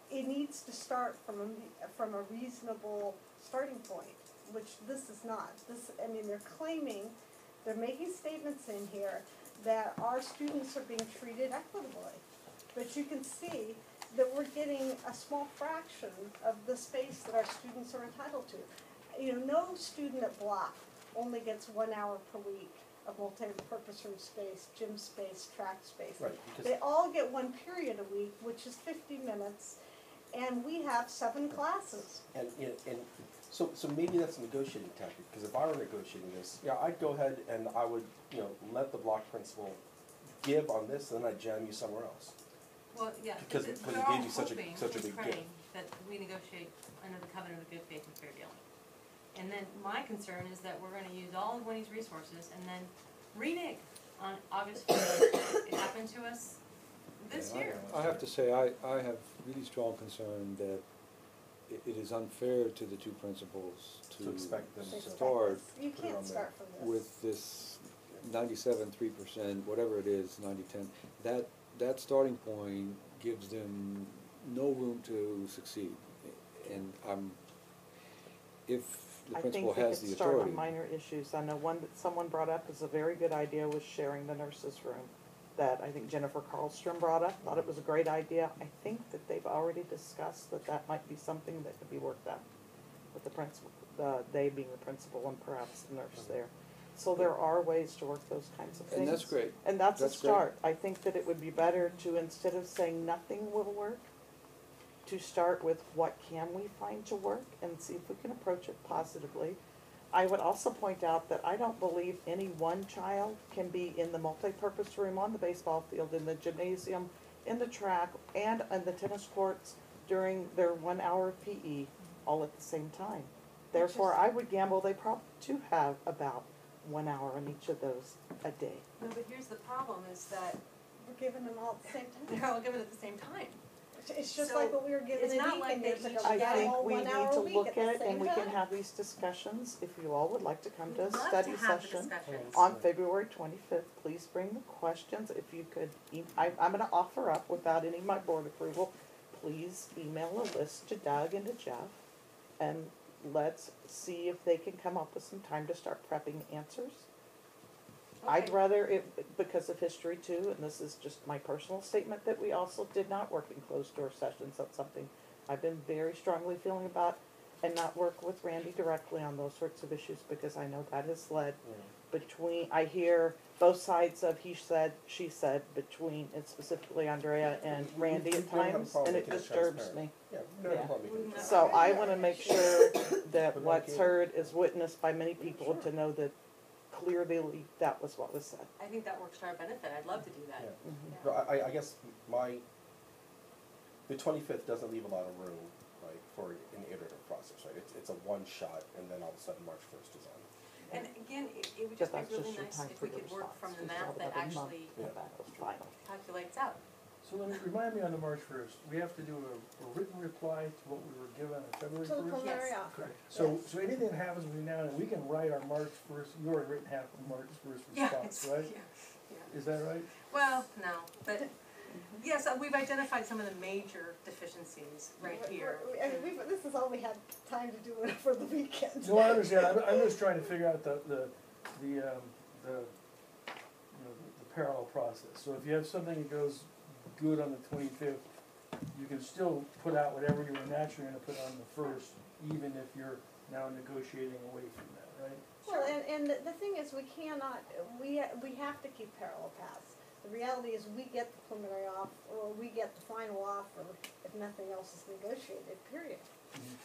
It needs to start from a reasonable starting point, which this is not. They're making statements in here that our students are being treated equitably. But you can see that we're getting a small fraction of the space that our students are entitled to. No student at Block only gets 1 hour per week of multi-purpose room space, gym space, track space. Right, because They all get 1 period a week, which is 50 minutes, and we have 7 classes. And so maybe that's a negotiating tactic, because if I were negotiating this, I'd go ahead and I would, let the block principal give on this, and then I'd jam you somewhere else. Well, yeah, Because we're it all gave you such a hoping big and gift. praying that we negotiate under the covenant of good faith and fair dealing. And then my concern is that we're gonna use all of Winnie's resources and then renege on August first. It happened to us this Yeah, year. I have to say, I have really strong concern that it is unfair to the two principals To expect them They to expect start this. You put it on can't there. start from this. with this 97.3%, whatever it is, 90-10. That starting point gives them no room to succeed. And if the I principal think they has could the start authority. on minor issues. I know one that someone brought up is a very good idea, was sharing the nurses' room. That I think Jennifer Carlstrom brought up, thought it was a great idea. I think that they've already discussed that that might be something that could be worked out with the principal, they being the principal and perhaps the nurse there. So there are ways to work those kinds of things. And that's great. And that's a That's great. start. I think that it would be better to, instead of saying nothing will work, to start with what can we find to work and see if we can approach it positively. I would also point out that I don't believe any one child can be in the multipurpose room, on the baseball field, in the gymnasium, in the track, and on the tennis courts during their 1 hour of PE all at the same time. Therefore, I would gamble they probably do have about 1 hour on each of those a day. No, but here's the problem is that We're giving them all at the same time. they're all given at the same time. It's just So, like what we were giving it's in not like Eakin they years ago. each I We got think all we 1 need hour to a week look at the at it same and we can time. have these discussions. If you all would like to come to a We'd love study to have the session discussions. on February 25th, please bring the questions. If you could, I'm gonna offer up without any of my board approval, please email a list to Doug and to Jeff, and let's see if they can come up with some time to start prepping answers. I'd Okay. rather it, because of history too, and this is just my personal statement, that we also did not work in closed door sessions. That's something I've been very strongly feeling about, and not work with Randy directly on those sorts of issues, because I know that has led between, I hear both sides of he said, she said, between, and specifically Andrea and Randy at We don't have a times, problem and it making it disturbs transparent. me. Yeah, we don't have a Yeah. problem making it Yeah. So I wanna make sure that But what's like, heard is witnessed by many people to know that clearly that was what was said. I think that works to our benefit. I'd love to do that. Yeah. Mhm. No, I guess the 25th doesn't leave a lot of room, right, for an iterative process, right? It's a one shot, and then all of a sudden March 1st is on. And again, it would But just be that's really just your nice time if for we the could work response. from the We still math have that another month actually till that was final. calculates out. So then remind me on the March first, we have to do a written reply to what we were given on February To the first? preliminary Yes. offer. So, so anything that happens between now and then, we can write our March first, you already written half of March first response, right? Yeah. Is that right? Well, no, but, yes, we've identified some of the major deficiencies right here. I mean, this is all we had time to do for the weekend. No, I understand, I'm just trying to figure out the parallel process. So if you have something that goes good on the 25th, you can still put out whatever you were naturally gonna put on the first, even if you're now negotiating away from that, right? Well, and the thing is, we cannot, we have to keep parallel paths. The reality is, we get the preliminary offer, or we get the final offer if nothing else is negotiated, period.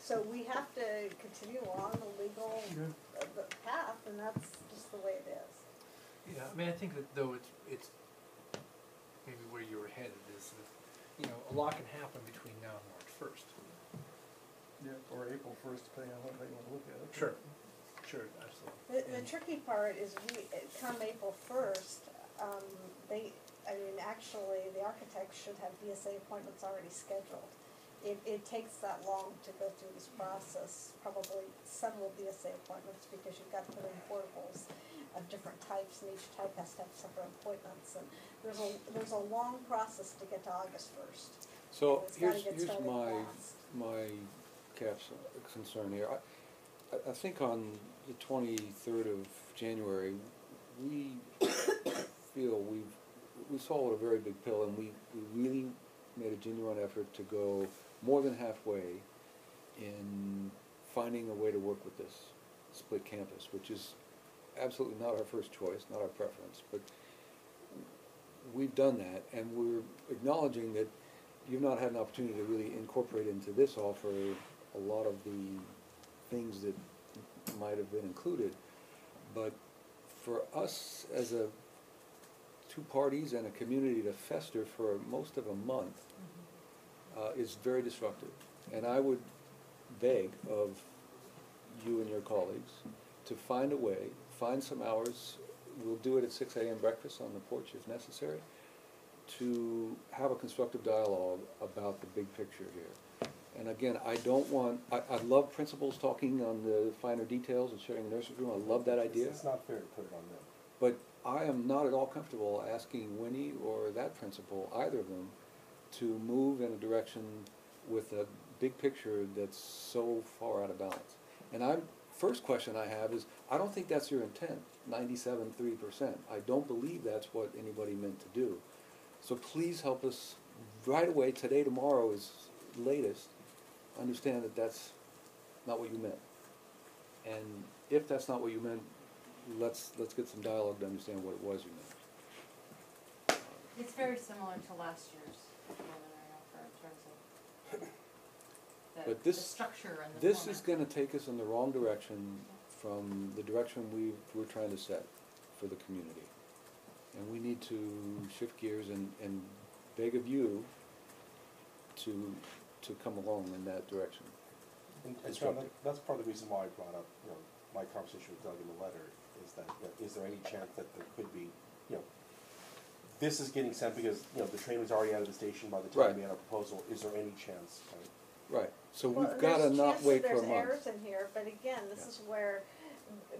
So we have to continue on the legal the path, and that's just the way it is. Yeah, I mean, I think that though it's maybe where you were headed is that, you know, a lot can happen between now and March first. Yeah, or April 1st, depending on what way you wanna look at it. Sure, absolutely. The tricky part is come April 1st, actually, the architects should have BSA appointments already scheduled. It takes that long to go through this process, probably several BSA appointments, because you've got to put in portables of different types, and each type has to have separate appointments, and there's a long process to get to August 1st. So It's gotta here's get started my fast. concern here. I think on the 23rd of January, we feel we swallowed a very big pill, and we really made a genuine effort to go more than halfway in finding a way to work with this split campus, which is absolutely not our first choice, not our preference, but we've done that, and we're acknowledging that you've not had an opportunity to really incorporate into this offer a lot of the things that might have been included. But for us as a two parties and a community to fester for most of a month is very disruptive. And I would beg of you and your colleagues to find a way, find some hours, we'll do it at 6 a.m. breakfast on the porch if necessary, to have a constructive dialogue about the big picture here. And again, I love principals talking on the finer details and sharing the nursery room, I love that idea. It's not fair to put it on them. But I am not at all comfortable asking Winnie or that principal, either of them, to move in a direction with a big picture that's so far out of balance. And first question I have is, I don't think that's your intent, 97.3%. I don't believe that's what anybody meant to do. So please help us right away, today, tomorrow is latest, understand that that's not what you meant. And if that's not what you meant, let's get some dialogue to understand what it was you meant. It's very similar to last year's preliminary offer in terms of But the structure and the This format. is gonna take us in the wrong direction from the direction we're trying to set for the community. And we need to shift gears and beg of you to come along in that direction. And John, that's part of the reason why I brought up, my conversation with Doug in the letter, is that, is there any chance that there could be, this is getting sent because, the train was already out of the station by the time Right. we had a proposal, is there any chance, Right, so Well, we've gotta not wait for a There's month. errors in here, but again, this is where,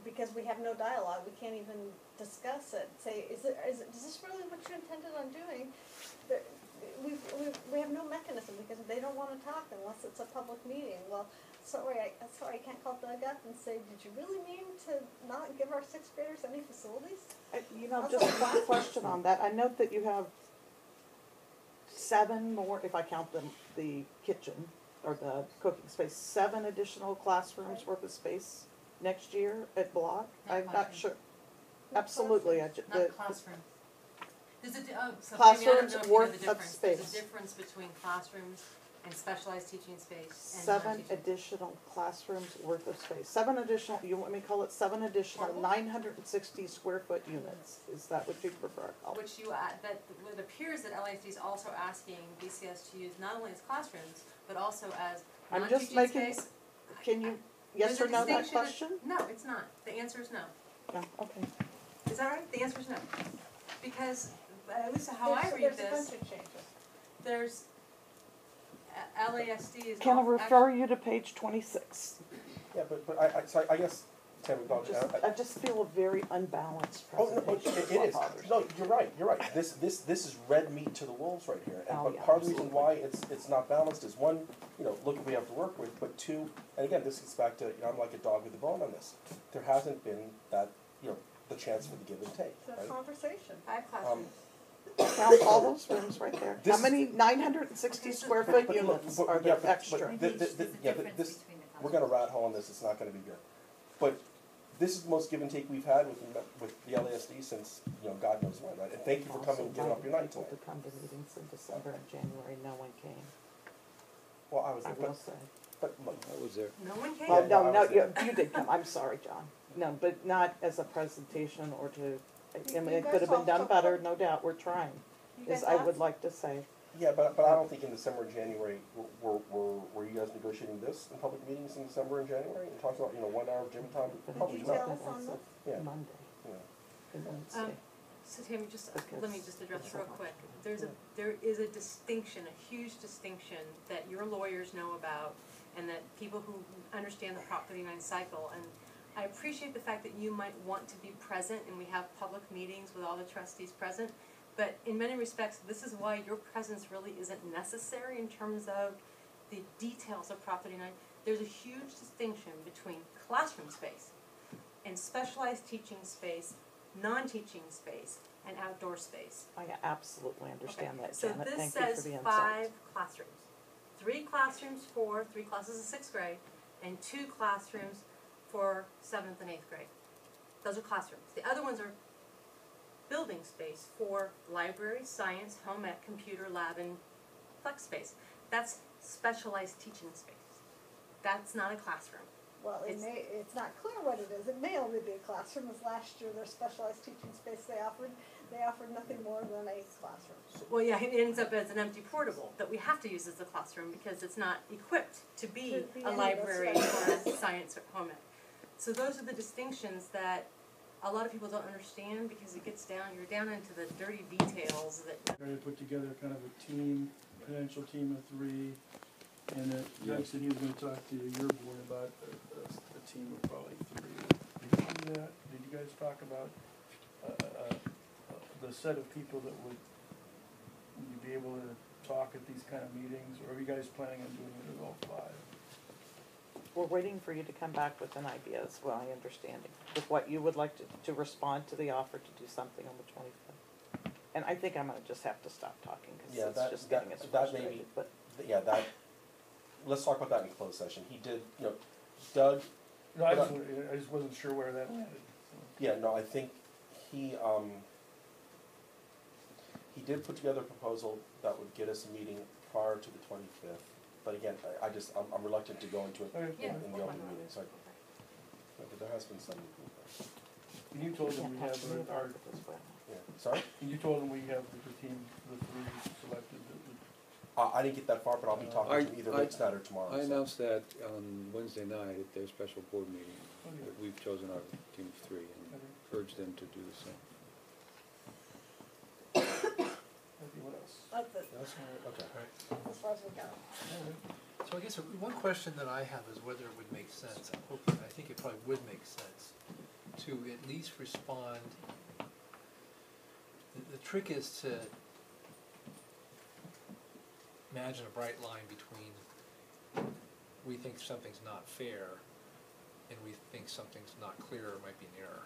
because we have no dialogue, we can't even discuss it, say, is this really what you intended on doing? We have no mechanism, because they don't wanna talk unless it's a public meeting. Well, sorry, I can't call Doug up and say, did you really mean to not give our sixth graders any facilities? Just one question on that. I note that you have 7 more, if I count the kitchen or the cooking space, 7 additional classrooms worth of space next year at Block. Not I'm not classrooms. sure. Absolutely, Not classroom. There's Jamie, I don't know Classrooms if you know worth the of difference. There's space. a difference between classrooms and specialized teaching space and 7 non-teaching. additional classrooms worth of space. 7 additional, you want me to call it 7 additional Portable? 960 square foot units? Is that what you prefer to call it? Which it appears that LAFD is also asking BCS to use not only as classrooms, but also as I'm just non-teaching making, space. can you, yes There's or a no that distinction question? No, it's not. The answer is no. No, okay. Is that right? The answer is no. Because, at least how I read There's a this, bunch of changes. there's, LASD is. Can I all- refer you to page 26? Yeah, but so I guess, Tammy, I just feel a very unbalanced oh, no, presentation. it is. No, you're right. This is red meat to the wolves right here. And, Oh, but yeah, part of the reason absolutely. why it's not balanced is, one, look what we have to work with, but two, and again, this gets back to, I'm like a dog with a bone on this. There hasn't been that, the chance for the give and take, It's a right? conversation. 5 classrooms. Count all those rooms right there. How This- many 960 square foot But- units but- are yeah, there but- extra? but this, we're gonna rat hole on this, it's not gonna be good. But this is the most give and take we've had with the LASD since, God knows when, right? And thank you for coming and giving up your night Also, tonight. people to come to meetings in December and January, no one came. Well, I was I there, will say. but look, I was there. No one came? Well, Yeah, no, I no, was there. you did come, I'm sorry, John. No, but not as a presentation or to, I mean, You it guys could have been all done took better, them? no doubt, we're trying, You guys as I asked? would like to say. yeah, but I don't think in December and January, were you guys negotiating this in public meetings in December and January? And talked about, 1 hour of gym time? Probably not. Details on this? Yeah. Monday, Yeah. and Wednesday. So Tammy, let me just address Because real quick. There is a distinction, a huge distinction that your lawyers know about and that people who understand the Prop 39 cycle. And I appreciate the fact that you might want to be present and we have public meetings with all the trustees present. But in many respects, this is why your presence really isn't necessary in terms of the details of Prop 39. There's a huge distinction between classroom space and specialized teaching space, non-teaching space, and outdoor space. I absolutely understand that, So Janet, this thank you for says the insight. 5 classrooms. 3 classrooms for 3 classes of 6th grade, and 2 classrooms for 7th and 8th grade. Those are classrooms. The other ones are building space for library, science, home ec, computer lab, and flex space. That's specialized teaching space. That's not a classroom. Well, it's not clear what it is. It may only be a classroom, as last year their specialized teaching space they offered nothing more than a classroom. Well, yeah, it ends up as an empty portable that we have to use as a classroom because it's not equipped to be To be a any of those library or specialized. a science or home ec. So those are the distinctions that a lot of people don't understand because it gets down, you're down into the dirty details that. We're gonna put together kind of a team, potential team of 3, and then Doug said he was gonna talk to your board about a team of probably 3. Did you do that? Did you guys talk about the set of people that would you be able to talk at these kind of meetings, or are you guys planning on doing it at all 5? We're waiting for you to come back with an idea, is my understanding, with what you would like to respond to the offer to do something on the 25th. And I think I'm gonna just have to stop talking, Yeah, because it's just getting us that may frustrated, be- but. Yeah, that, let's talk about that in closed session. He did, Doug, No, I just wasn't sure where that landed. So. yeah, no, I think he did put together a proposal that would get us a meeting prior to the 25th. But again, I'm reluctant to go into it Okay. Yeah. in the open meeting, so but there has been some, And you told them we have our, yeah, sorry? and you told them we have the team, the 3 selected. I didn't get that far, but I'll be talking to him either late tonight or tomorrow. I so. announced that on Wednesday night at their special board meeting, that we've chosen our team of 3 and urged them to do the same. Okay, what else? That's it, That's all right, okay. as far as we go. So I guess one question that I have is whether it would make sense, I think it probably would make sense, to at least respond. The trick is to imagine a bright line between we think something's not fair and we think something's not clear or might be an error.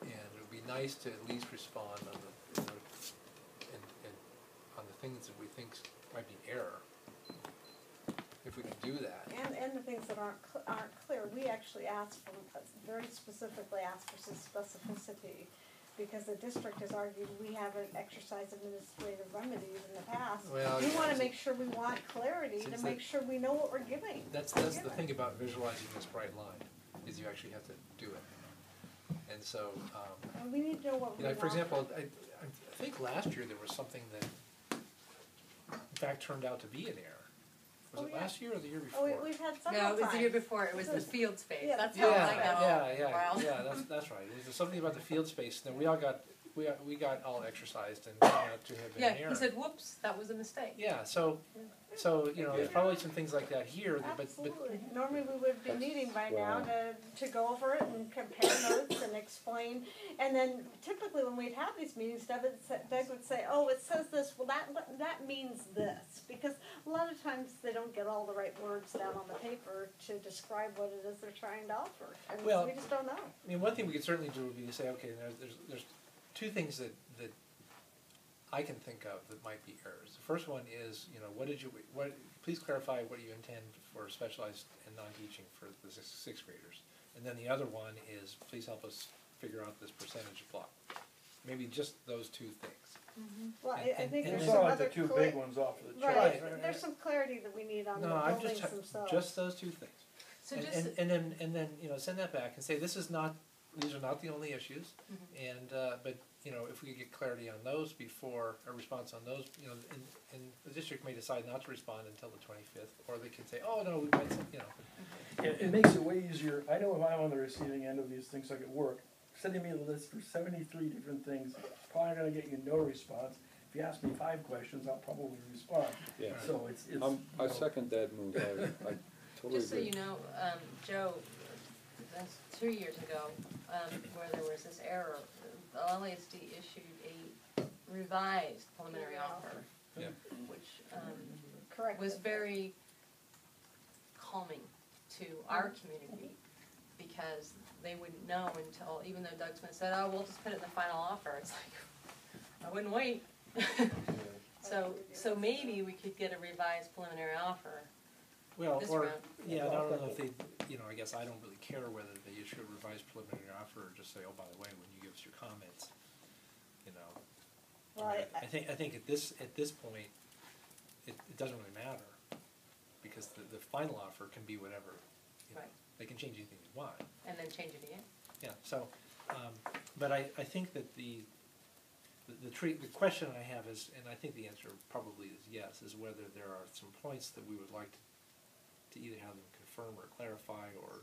And it would be nice to at least respond on the, and on the things that we think might be an error. If we can do that. And the things that aren't clear, we actually asked for, very specifically asked for some specificity, because the district has argued we haven't exercised administrative remedies in the past. Well, We yeah, wanna it's- make sure we want clarity to Since make sure we know what we're giving. That's the thing about visualizing this bright line, is you actually have to do it. And so, And we need to know what we want. for example, I think last year there was something that in fact turned out to be an error. Was Oh, it yeah. last year or the year Oh, before? we've had several No, it was the year times. before, it was the field space, Yeah, that's the how field I space. got wild. That's right. It was something about the field space, and then we got all exercised and turned out to have been an Yeah, error. he said, whoops, that was a mistake. Yeah, so there's probably some things like that here, but Absolutely. Normally, we would be meeting by now to go over it and compare notes and explain. And then typically when we'd have these meetings, Doug would say, oh, it says this, well, that means this. Because a lot of times they don't get all the right words down on the paper to describe what it is they're trying to offer. And Well, we just don't know. I mean, one thing we could certainly do would be to say, okay, there's 2 things that I can think of that might be errors. The first one is, please clarify what you intend for specialized and non-teaching for the sixth graders. And then the other one is, please help us figure out this percentage block. Maybe just those 2 things. Well, I And- think and there's We then- some saw other the 2 clear- big ones off of the chart. Right, there's some clarity that we need on the No, I'm buildings just, themselves. just those 2 things. So And, just, and then, send that back and say, these are not the only issues. And, but, if we could get clarity on those before, a response on those, and the district may decide not to respond until the 25th, or they could say, oh, no, we might, It makes it way easier. I know if I'm on the receiving end of these things like at work, sending me a list for 73 different things, probably gonna get you no response. If you ask me 5 questions, I'll probably respond. Yeah. So it's. I second that move, I totally just so agree. you know, Joe, that's 2 years ago, where there was this error, the LASD issued a revised preliminary offer, Yeah. which, Correct. was very calming to our community, because they wouldn't know until, even though Doug Smith said, oh, we'll just put it in the final offer, it's like, I wouldn't wait. So maybe we could get a revised preliminary offer. well, This or, round. yeah, I don't know if they, I guess I don't really care whether they issue a revised preliminary offer or just say, oh, by the way, when you give us your comments, Well, I think at this point, it doesn't really matter, because the final offer can be whatever, Right. they can change anything they want. And then change it again. Yeah, so, but I think that the question I have is, and I think the answer probably is yes, is whether there are some points that we would like to either have them confirm or clarify or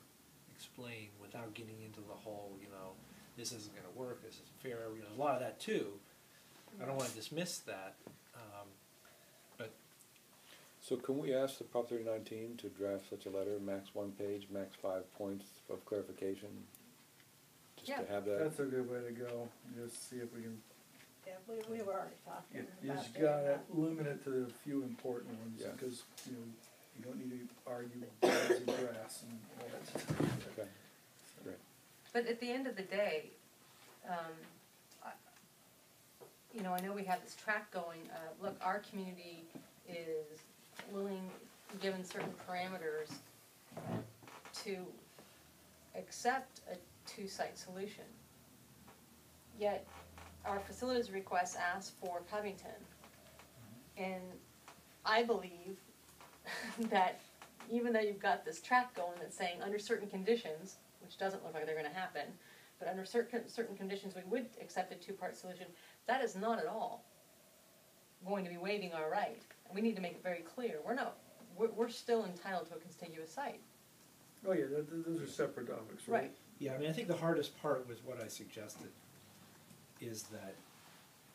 explain without getting into the whole, this isn't gonna work, this isn't fair, there's a lot of that too. I don't wanna dismiss that, but So can we ask the Prop 39 team to draft such a letter, max 1 page, max 5 points of clarification? Just Yeah. to have that? That's a good way to go, just see if we can, Yeah, we were already talking you about just doing gotta that. limit it to the few important ones, Yeah. because, you don't need to argue blades of grass and all that stuff. Okay, great. But at the end of the day, I know we have this track going, look, our community is willing, given certain parameters, to accept a two-site solution. Yet, our facilities request asks for Covington. And I believe that even though you've got this track going that's saying under certain conditions, which doesn't look like they're gonna happen, but under certain conditions we would accept a two-part solution, that is not at all going to be waiving our right. And we need to make it very clear, we're still entitled to a contiguous site. Oh, yeah, those are separate topics, right? Right. yeah, I think the hardest part was what I suggested, is that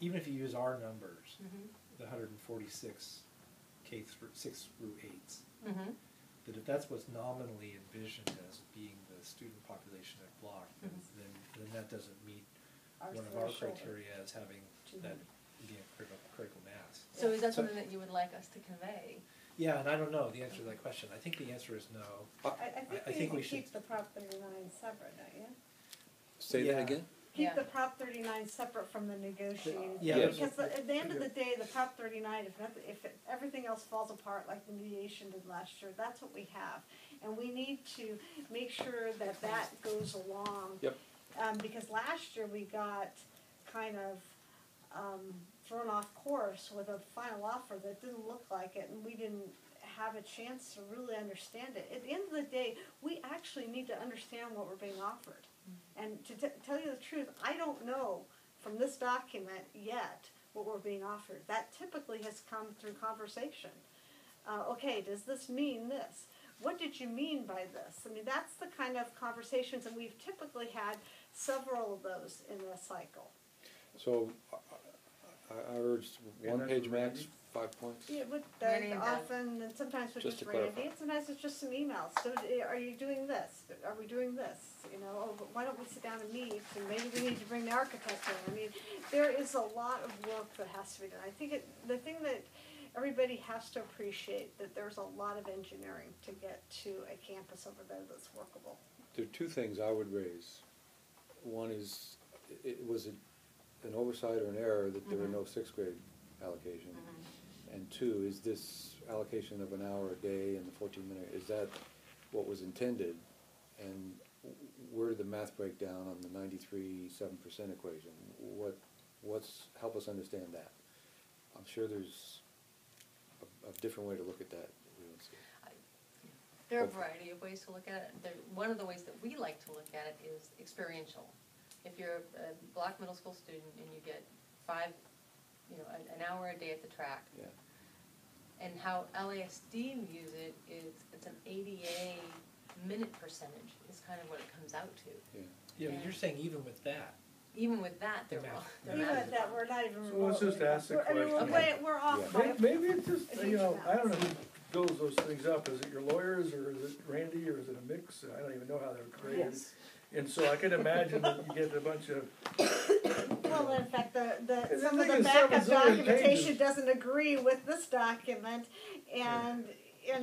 even if you use our numbers, the 146 K through 6 through 8s, Mm-hmm. that if that's what's nominally envisioned as being the student population at block, then that doesn't meet Our one of our threshold. criteria as having that being a critical mass. So is that something that you would like us to convey? Yeah, and I don't know the answer to that question. I think the answer is no. I think think we we should- keep the Prop 39 separate, don't you? Say Yeah. that again? Keep Yeah. the Prop 39 separate from the negotiating. Yeah. Yes. Because at the end of the day, the Prop 39, if everything else falls apart like the mediation did last year, that's what we have. And we need to make sure that that goes along. Yep. Because last year we got kind of thrown off course with a final offer that didn't look like it, and we didn't have a chance to really understand it. At the end of the day, we actually need to understand what we're being offered. And to tell you the truth, I don't know from this document yet what we're being offered. That typically has come through conversation. Okay, does this mean this? What did you mean by this? I mean, that's the kind of conversations, and we've typically had several of those in this cycle. So I urged And 1 that's page what max, Randy- 5 points? Yeah, with Randy Doug and Doug. often, and sometimes with Just just to Randy, clarify. and sometimes it's just some emails. So, are you doing this? Are we doing this? Or why don't we sit down and meet, and maybe we need to bring the architect in. I mean, there is a lot of work that has to be done. I think the thing that everybody has to appreciate, that there's a lot of engineering to get to a campus over there that's workable. There are 2 things I would raise. One is, it was an oversight or an error that there were no 6th grade allocation. And 2, is this allocation of an hour a day and the 14-minute, is that what was intended? And where did the math break down on the 93.7% equation? Help us understand that. I'm sure there's a different way to look at that. We don't see it. There are a variety of ways to look at it. One of the ways that we like to look at it is experiential. If you're a Block Middle School student and you get an hour a day at the track, Yeah. and how LASD views it is, it's an ADA minute percentage is kind of what it comes out to. Yeah. Yeah, but you're saying even with that, Even with that, The they're math. wrong. Even at that, we're not even So let's just remotely- ask the we're- I mean, question. we're off Yeah. by. Maybe it's just, a huge amount. I don't know who builds those things up. Is it your lawyers, or is it Randy, or is it a mix? I don't even know how they're created. Yes. And so I can imagine that you get a bunch of, Well, in fact, the some of thing the is, backup 7 zillion documentation pages. doesn't agree with this document, and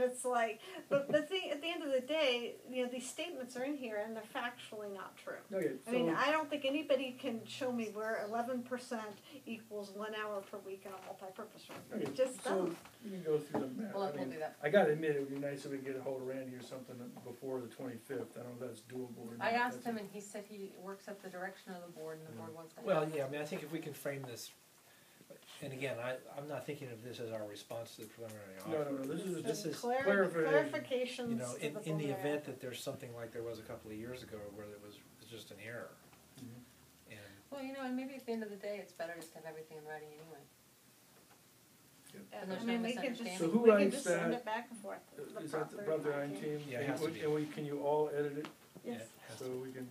it's like, but the thing, at the end of the day, these statements are in here and they're factually not true. okay, I mean, so, I don't think anybody can show me where 11% equals 1 hour per week in a multipurpose room. okay, It just so doesn't. you can go through the math. We'll I mean, do that. I gotta admit, it would be nice if we could get a hold of Randy or something before the 25th. I don't know if that's doable or not. I asked That's him and he said he works at the direction of the board and the board wants to have. well, it. yeah, I think if we can frame this, and again, I'm not thinking of this as our response to the preliminary offer. No, this is This just is, Clarifications. in the to preliminary event offer. that there's something like there was a couple of years ago where there was just an error. Mhm. And, Well, and maybe at the end of the day, it's better just to have everything in writing anyway. And there's no we can just, misunderstanding. So who we can writes just send that? it back and forth. Is that the Prop 39 team? Yeah, it has to be. Can you all edit it Yes. It has So to- we can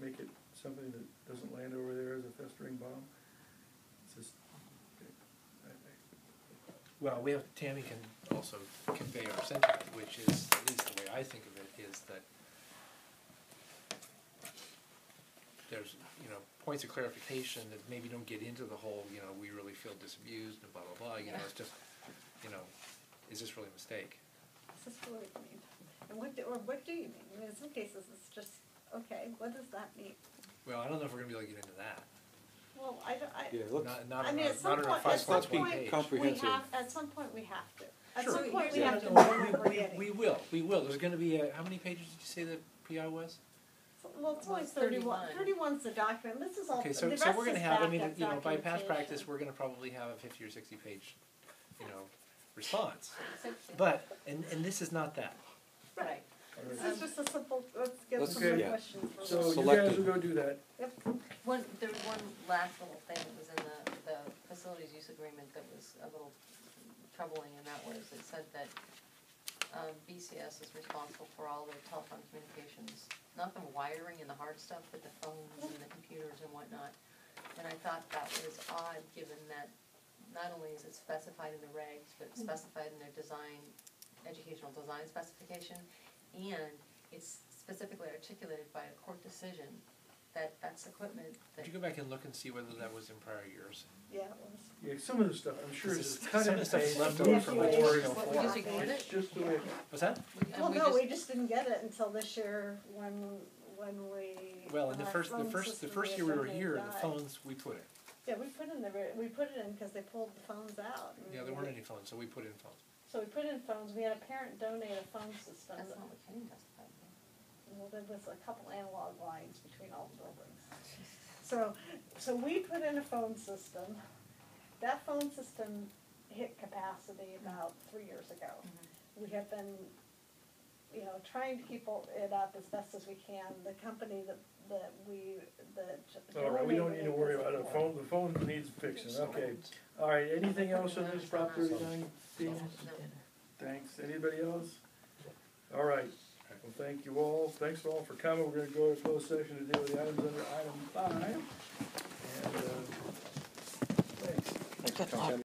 make it something that doesn't land over there as a festering bomb? It's just, Well, we have, Tammy can also convey our sentiment, which is, at least the way I think of it, is that there's, points of clarification that maybe don't get into the whole, we really feel disabused and blah, blah, blah, it's just, is this really a mistake? This is what it means. And what do you mean? I mean, in some cases, it's just, okay, what does that mean? Well, I don't know if we're gonna be able to get into that. Well, I don't, Yeah, let's, Not I on mean, our, at some not on our point, at some 5.3 point, page. we comprehensive. have, at some point, we have to. At Sure. some point, we Yeah, have to no, know what we're getting. we will. There's gonna be how many pages did you say the PI was? Well, it's only Well, 31. 31. 31's the document, this is all, Okay, the so rest we're gonna is have, backup by past practice, documentation. we're gonna probably have a 50 or 60 page, response. But, and this is not that. Right. all This right. is just a simple, let's get Let's- some more yeah. questions for So Rob. you Selected. guys will go do that. Yep. There was one last little thing that was in the facilities use agreement that was a little troubling, and that was, it said that BCS is responsible for all the telephone communications, not the wiring and the hard stuff, but the phones and the computers and whatnot. And I thought that was odd, given that not only is it specified in the regs, but it's specified in their educational design specification, and it's specifically articulated by a court decision that that's equipment that. Could you go back and look and see whether that was in prior years? Yeah, it was. Yeah, some of the stuff, I'm sure This is is- cut some and of the stuff is paste. left goes over from from the what original we form. just ignored it? It's just the way. What's that? And Well, we no, just- we just didn't get it until this year when we. Well, in when the our first, phone the system first year we were reassembly here, the died. phones, we put in. Yeah, we put it in because they pulled the phones out. and Yeah, there weren't any phones, so we put in phones. So we put in phones, we had a parent donate a phone system. That's not what Kenny testified about. Well, there was a couple analog lines between all the buildings. So we put in a phone system. That phone system hit capacity about 3 years ago. We have been, trying to keep it up as best as we can. The company that All right, we don't need donated to it worry was about it, the phone needs fixing, okay. All right, anything else on this Prop 39, Steve? Thanks, anybody else? All right, well, thank you all, thanks all for coming, we're gonna go to closed session to deal with the items under item 5. And, thanks. Good luck.